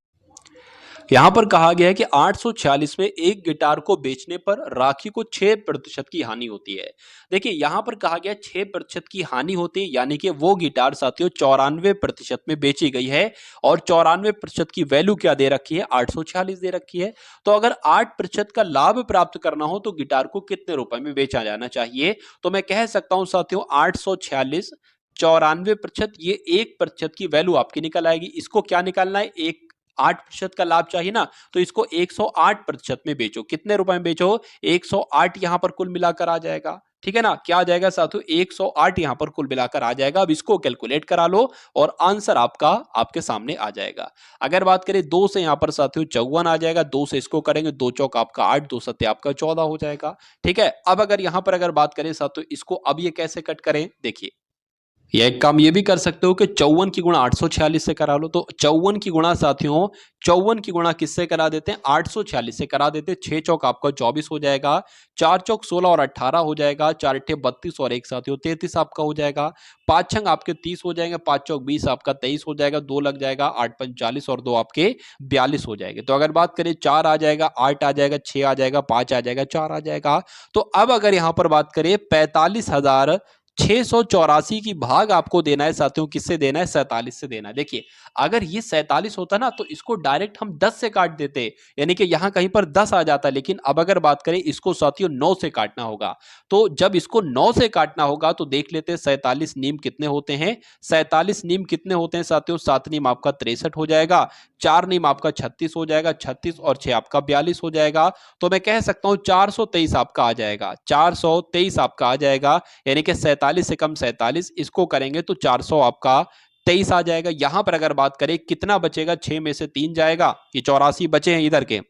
यहां पर कहा गया है कि 846 में एक गिटार को बेचने पर राखी को 6% की हानि होती है। देखिए यहां पर कहा गया 6% की हानि होती है, यानी कि वो गिटार साथियों 94% में बेची गई है, और 94% की वैल्यू क्या दे रखी है, 846 दे रखी है। तो अगर 8% का लाभ प्राप्त करना हो तो गिटार को कितने रुपए में बेचा जाना चाहिए। तो मैं कह सकता हूं साथियों 846 94%, ये 1% की वैल्यू आपकी निकल आएगी। इसको क्या निकालना है, एक 8% का लाभ चाहिए ना, तो इसको 108% में बेचो। कितने रुपए में बेचो, 108 यहां पर कुल मिलाकर आ जाएगा। ठीक है ना, क्या आ जाएगा साथियों, 108 यहां पर कुल मिलाकर आ जाएगा। अब इसको कैलकुलेट करा लो और आंसर आपका आपके सामने आ जाएगा। अगर बात करें 2 से यहां पर साथियों 54 आ जाएगा, 2 से इसको करेंगे, 2 चौक आपका 8, 2 सत्ते आपका 14 हो जाएगा। ठीक है, अब अगर यहां पर अगर बात करें साथियों, इसको अब ये कैसे कट करें, देखिए यह एक काम ये भी कर सकते हो कि 54 की गुणा 846 से करा लो। तो 54 की गुणा साथियों, 54 की गुणा किससे करा देते हैं, 846 से करा देते हैं। 6 चौक आपका 24 हो जाएगा, 4 चौक 16 और 18 हो जाएगा, 4 अट्ठे 32 और 1 साथियों 33 आपका हो जाएगा। 5 छंग आपके 30 हो जाएंगे, 5 चौक 20 आपका 23 हो जाएगा, 2 लग जाएगा, 8 पंच 40 और 2 आपके 42 हो जाएंगे। तो अगर बात करें 4 आ जाएगा, 8 आ जाएगा, 6 आ जाएगा, 5 आ जाएगा, 4 आ जाएगा। तो अब अगर यहां पर बात करें 45,684 की भाग आपको देना है साथियों, किससे देना है, 47 से देना है। देखिए अगर ये 47 होता ना तो इसको डायरेक्ट हम 10 से काट देते, यानी कि यहां कहीं पर 10 आ जाता, लेकिन अब अगर बात करें इसको साथियों 9 से काटना होगा। तो जब इसको 9 से काटना होगा तो देख लेते हैं 47 नीम कितने होते हैं। 47 नीम कितने होते हैं साथियों, 7 नीम आपका 63 हो जाएगा, 4 नीम आपका 36 हो जाएगा, 36 और 6 आपका 42 हो जाएगा। तो मैं कह सकता हूं 423 आपका आ जाएगा, 423 आपका आ जाएगा, यानी कि 47 से कम 47, इसको करेंगे तो 400 आपका 23 आ जाएगा। यहां पर अगर बात करें कितना बचेगा, 6 में से 3 जाएगा, ये 84 बचे हैं इधर के,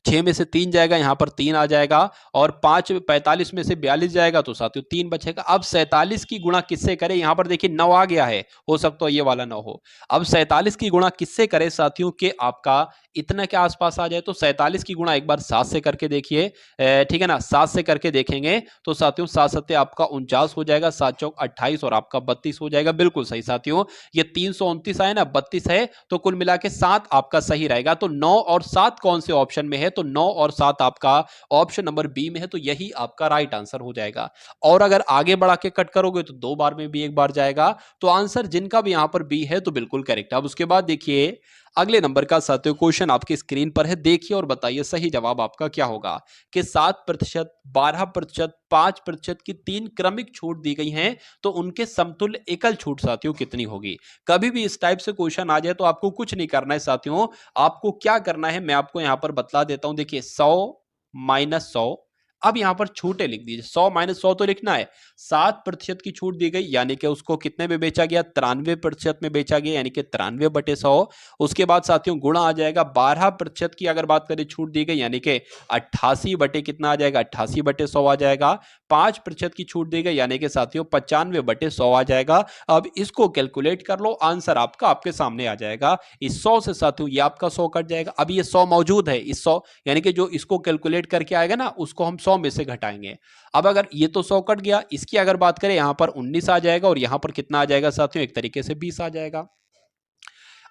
6 में से 3 जाएगा, यहां पर 3 आ जाएगा, और 5 45 में से 42 जाएगा तो साथियों 3 बचेगा। अब 47 की गुणा किससे करें, यहां पर देखिए 9 आ गया है, हो सकता है ये वाला 9 हो। अब 47 की गुणा किससे करें साथियों के आपका इतना के आसपास आ जाए। तो 47 की गुणा एक बार 7 से करके देखिए, ठीक है ना, 7 से करके देखेंगे तो साथियों 7 सत्ते आपका 49 हो जाएगा, 7 चौक 28 और आपका 32 हो जाएगा। बिल्कुल सही साथियों, ये 329 आए ना, 32 है, तो कुल मिला के 7 आपका सही रहेगा। तो 9 और 7 कौन से ऑप्शन में है, तो 9 और 7 आपका ऑप्शन नंबर बी में है, तो यही आपका राइट आंसर हो जाएगा। और अगर आगे बढ़ा के कट करोगे तो 2 बार में भी 1 बार जाएगा, तो आंसर जिनका भी यहां पर बी है तो बिल्कुल करेक्ट। अब उसके बाद देखिए अगले नंबर का साथियों क्वेश्चन आपकी स्क्रीन पर है, देखिए और बताइए सही जवाब आपका क्या होगा कि 7%, 12%, 5% की 3 क्रमिक छूट दी गई हैं, तो उनके समतुल्य एकल छूट साथियों कितनी होगी। कभी भी इस टाइप से क्वेश्चन आ जाए तो आपको कुछ नहीं करना है साथियों, आपको क्या करना है मैं आपको यहां पर बतला देता हूं। देखिए 100 माइनस 100, अब यहां पर छूटे लिख दीजिए। 100 माइनस 100 तो लिखना है, 7% की छूट दी गई यानी कि उसको कितने में बेचा गया, 93% में बेचा गया, यानी कि 93/100। उसके बाद साथियों गुणा आ जाएगा, 12% की अगर बात करें छूट दी गई यानी कि 88 बटे कितना आ जाएगा, 88/100 आ जाएगा। 5% की छूट दी गई यानी कि साथियों 95/100 आ जाएगा। अब इसको कैलकुलेट कर लो, आंसर आपका आपके सामने आ जाएगा। इस 100 से साथियों ये आपका 100 कट जाएगा। अब ये 100 मौजूद है, इस 100 यानी कि जो इसको कैलकुलेट करके आएगा ना उसको हम 100 में से घटाएंगे। अब अगर ये तो 100 कट गया, इसकी अगर बात करें यहां पर 19 आ जाएगा और यहां पर कितना आ जाएगा साथियों, एक तरीके से 20 आ जाएगा।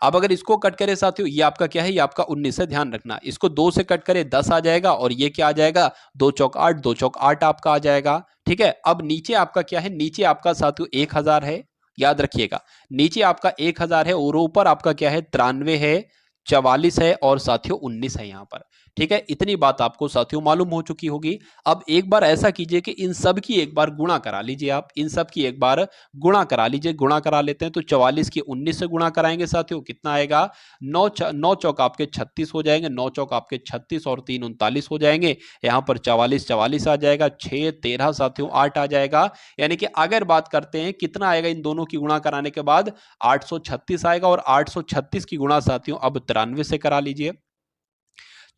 अब अगर इसको कट करें साथियों, ये आपका क्या है, ये आपका 19 है, ध्यान रखना। इसको 2 से कट करें 10 आ जाएगा और ये क्या आ जाएगा, 2 चौक 8, 2 चौक 8 आपका आ जाएगा। ठीक है, अब नीचे आपका क्या है, नीचे आपका साथियों 1000 है, याद रखिएगा। नीचे आपका 1000 है और ऊपर आपका क्या है, 93 है, 44 है और साथियों 19 है यहां पर। ठीक है, इतनी बात आपको साथियों मालूम हो चुकी होगी। अब एक बार ऐसा कीजिए कि इन सब की एक बार गुणा करा लीजिए, आप इन सब की एक बार गुणा करा लीजिए। गुणा करा लेते हैं तो 44 की 19 से गुणा कराएंगे साथियों, कितना आएगा, 9 चौक आपके 36 हो जाएंगे, 9 चौक आपके 36 और 3 39 हो जाएंगे। यहाँ पर 44 44 आ जाएगा, 6 13 साथियों 8 आ जाएगा। यानी कि अगर बात करते हैं कितना आएगा इन दोनों की गुणा कराने के बाद, 836 आएगा। और 836 की गुणा साथियों अब 93 से करा लीजिए।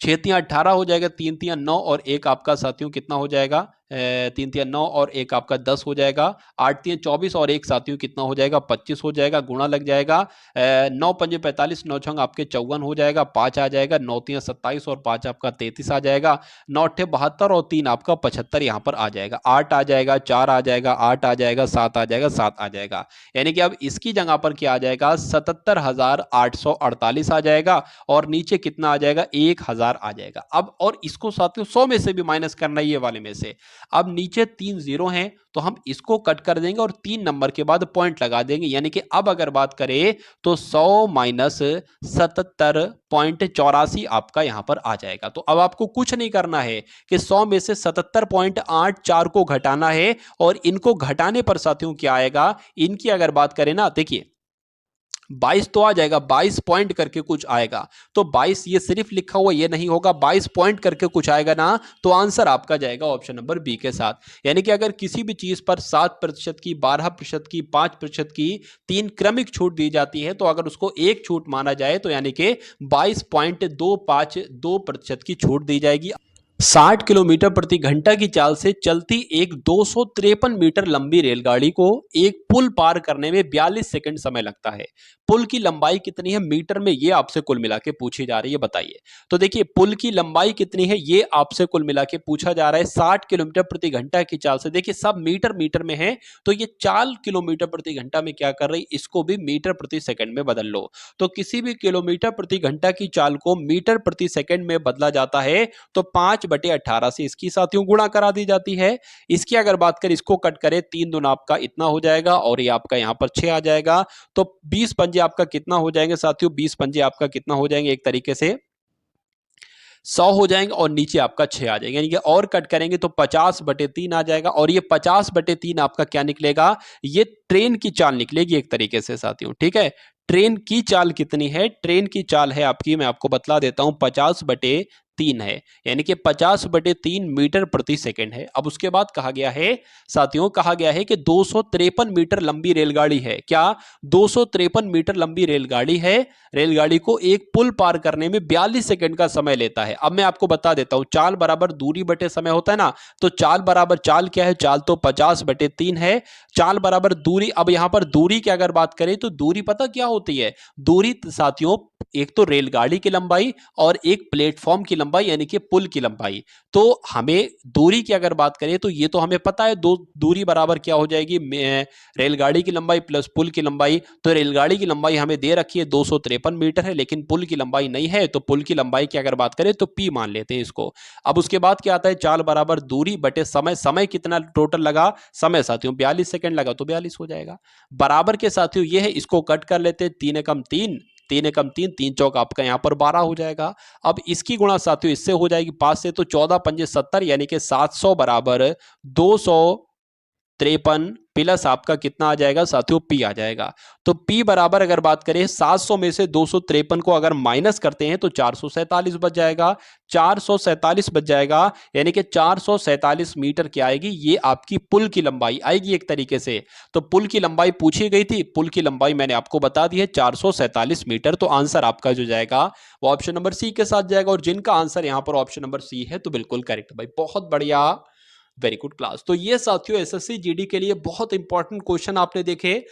6 तिया 18 हो जाएगा, 3 तिया 9 और एक आपका साथियों कितना हो जाएगा, 3 तिया 9 और एक आपका 10 हो जाएगा। 8 तिया 24 और एक साथियों कितना हो जाएगा, 25 हो जाएगा। गुणा लग जाएगा, 9 पंजे 45, 9 छंग आपके 54 हो जाएगा, 5 आ जाएगा। 9 तिया 27 और 5 आपका 33 आ जाएगा। 9 अट्ठे 72 और 3 आपका 75 यहाँ पर आ जाएगा। 8 आ जाएगा, 4 आ जाएगा, 8 आ जाएगा, 7 आ जाएगा, 7 आ जाएगा। यानी कि अब इसकी जगह पर क्या आ जाएगा, 77,848 आ जाएगा और नीचे कितना आ जाएगा, 1000 आ जाएगा। अब और इसको साथियों 100 में से भी माइनस करना है, ये वाले में से। अब नीचे 3 जीरो हैं तो हम इसको कट कर देंगे और 3 नंबर के बाद पॉइंट लगा देंगे। यानी कि अब अगर बात करें तो 100 माइनस 77.84 आपका यहां पर आ जाएगा। तो अब आपको कुछ नहीं करना है कि 100 में से 77.84 को घटाना है और इनको घटाने पर साथियों क्या आएगा, इनकी अगर बात करें ना, देखिए 22 तो आ जाएगा, 22 पॉइंट करके कुछ आएगा। तो 22 ये सिर्फ लिखा हुआ ये नहीं होगा, 22 पॉइंट करके कुछ आएगा ना, तो आंसर आपका जाएगा ऑप्शन नंबर बी के साथ। यानी कि अगर किसी भी चीज पर 7% की, 12% की, 5% की 3 क्रमिक छूट दी जाती है, तो अगर उसको एक छूट माना जाए तो यानी कि 22.252% की छूट दी जाएगी। 60 किलोमीटर प्रति घंटा की चाल से चलती एक 253 मीटर लंबी रेलगाड़ी को एक पुल पार करने में 42 सेकंड समय लगता है। पुल की लंबाई कितनी है मीटर में, ये आपसे कुल मिला के पूछी जा रही है, बताइए। तो देखिए पुल की लंबाई कितनी है ये आपसे कुल मिला के पूछा जा रहा है। 60 किलोमीटर प्रति घंटा की चाल से, देखिए सब मीटर मीटर में है, तो ये 4 किलोमीटर प्रति घंटा में क्या कर रही, इसको भी मीटर प्रति सेकंड में बदल लो। तो किसी भी किलोमीटर प्रति घंटा की चाल को मीटर प्रति सेकंड में बदला जाता है तो 5/18 से इसकी साथियों गुणा करा दी जाती है। इसकी अगर बात करें, इसको कट करें, 3 दूना आपका इतना हो जाएगा और ये आपका यहाँ पर 6 आ जाएगा। तो 20 पंजे आपका कितना हो जाएंगे साथियों, 20 पंजे आपका कितना हो जाएंगे, एक तरीके से 100 हो जाएंगे और नीचे आपका 6 आ जाएंगे। यानी कि और कट करेंगे तो 50/3 आ जाएगा और ये 50/3 आपका क्या निकलेगा, ये ट्रेन की चाल निकलेगी एक तरीके से साथियों। ठीक है, ट्रेन की चाल कितनी है, ट्रेन की चाल है आपकी, मैं आपको बतला देता हूं, 50/3 है। यानी कि 50/3 मीटर प्रति सेकंड है। अब उसके बाद कहा गया है साथियों, कहा गया है कि 253 मीटर लंबी रेलगाड़ी है। क्या, 253 मीटर लंबी रेलगाड़ी है। रेलगाड़ी को एक पुल पार करने में 42 सेकंड का समय लेता है। अब मैं आपको बता देता हूं, चाल बराबर दूरी बटे समय होता है ना, तो चाल बराबर, चाल क्या है, चाल तो 50/3 है। चाल बराबर दूरी, अब यहां पर दूरी की अगर बात करें तो दूरी पता क्या होती है, दूरी साथियों एक तो रेलगाड़ी की लंबाई और एक प्लेटफॉर्म की लंबाई यानी कि पुल की लंबाई। तो हमें दूरी की अगर बात करें तो ये तो हमें पता है, दो दूरी बराबर क्या हो जाएगी, रेलगाड़ी की लंबाई प्लस पुल की लंबाई। तो रेलगाड़ी की लंबाई हमें दे रखी है 253 मीटर है, लेकिन पुल की लंबाई नहीं है, तो पुल की लंबाई की अगर बात करें तो p मान लेते हैं इसको। अब उसके बाद क्या आता है, चाल बराबर दूरी बटे समय। समय कितना टोटल लगा, समय साथियों 42 सेकंड लगा, तो 42 हो जाएगा। बराबर के साथियों ये है, इसको कट कर लेते हैं, 3 एकम 3, 3 एकम 3, 3 चौक आपका यहाँ पर 12 हो जाएगा। अब इसकी गुणा साथियों इससे हो जाएगी 5 से, तो 14 पंजे 70 यानी कि 700 बराबर 253 प्लस आपका कितना आ जाएगा साथियों, पी आ जाएगा। तो पी बराबर अगर बात करें 700 में से 253 को अगर माइनस करते हैं तो 447 बच जाएगा। 447 बच जाएगा यानी कि 447 मीटर क्या आएगी, ये आपकी पुल की लंबाई आएगी एक तरीके से। तो पुल की लंबाई पूछी गई थी, पुल की लंबाई मैंने आपको बता दी है 447 मीटर। तो आंसर आपका जो जाएगा वो ऑप्शन नंबर सी के साथ जाएगा, और जिनका आंसर यहां पर ऑप्शन नंबर सी है तो बिल्कुल करेक्ट भाई, बहुत बढ़िया, वेरी गुड क्लास। तो ये साथियों एसएससी जीडी के लिए बहुत इंपॉर्टेंट क्वेश्चन आपने देखे।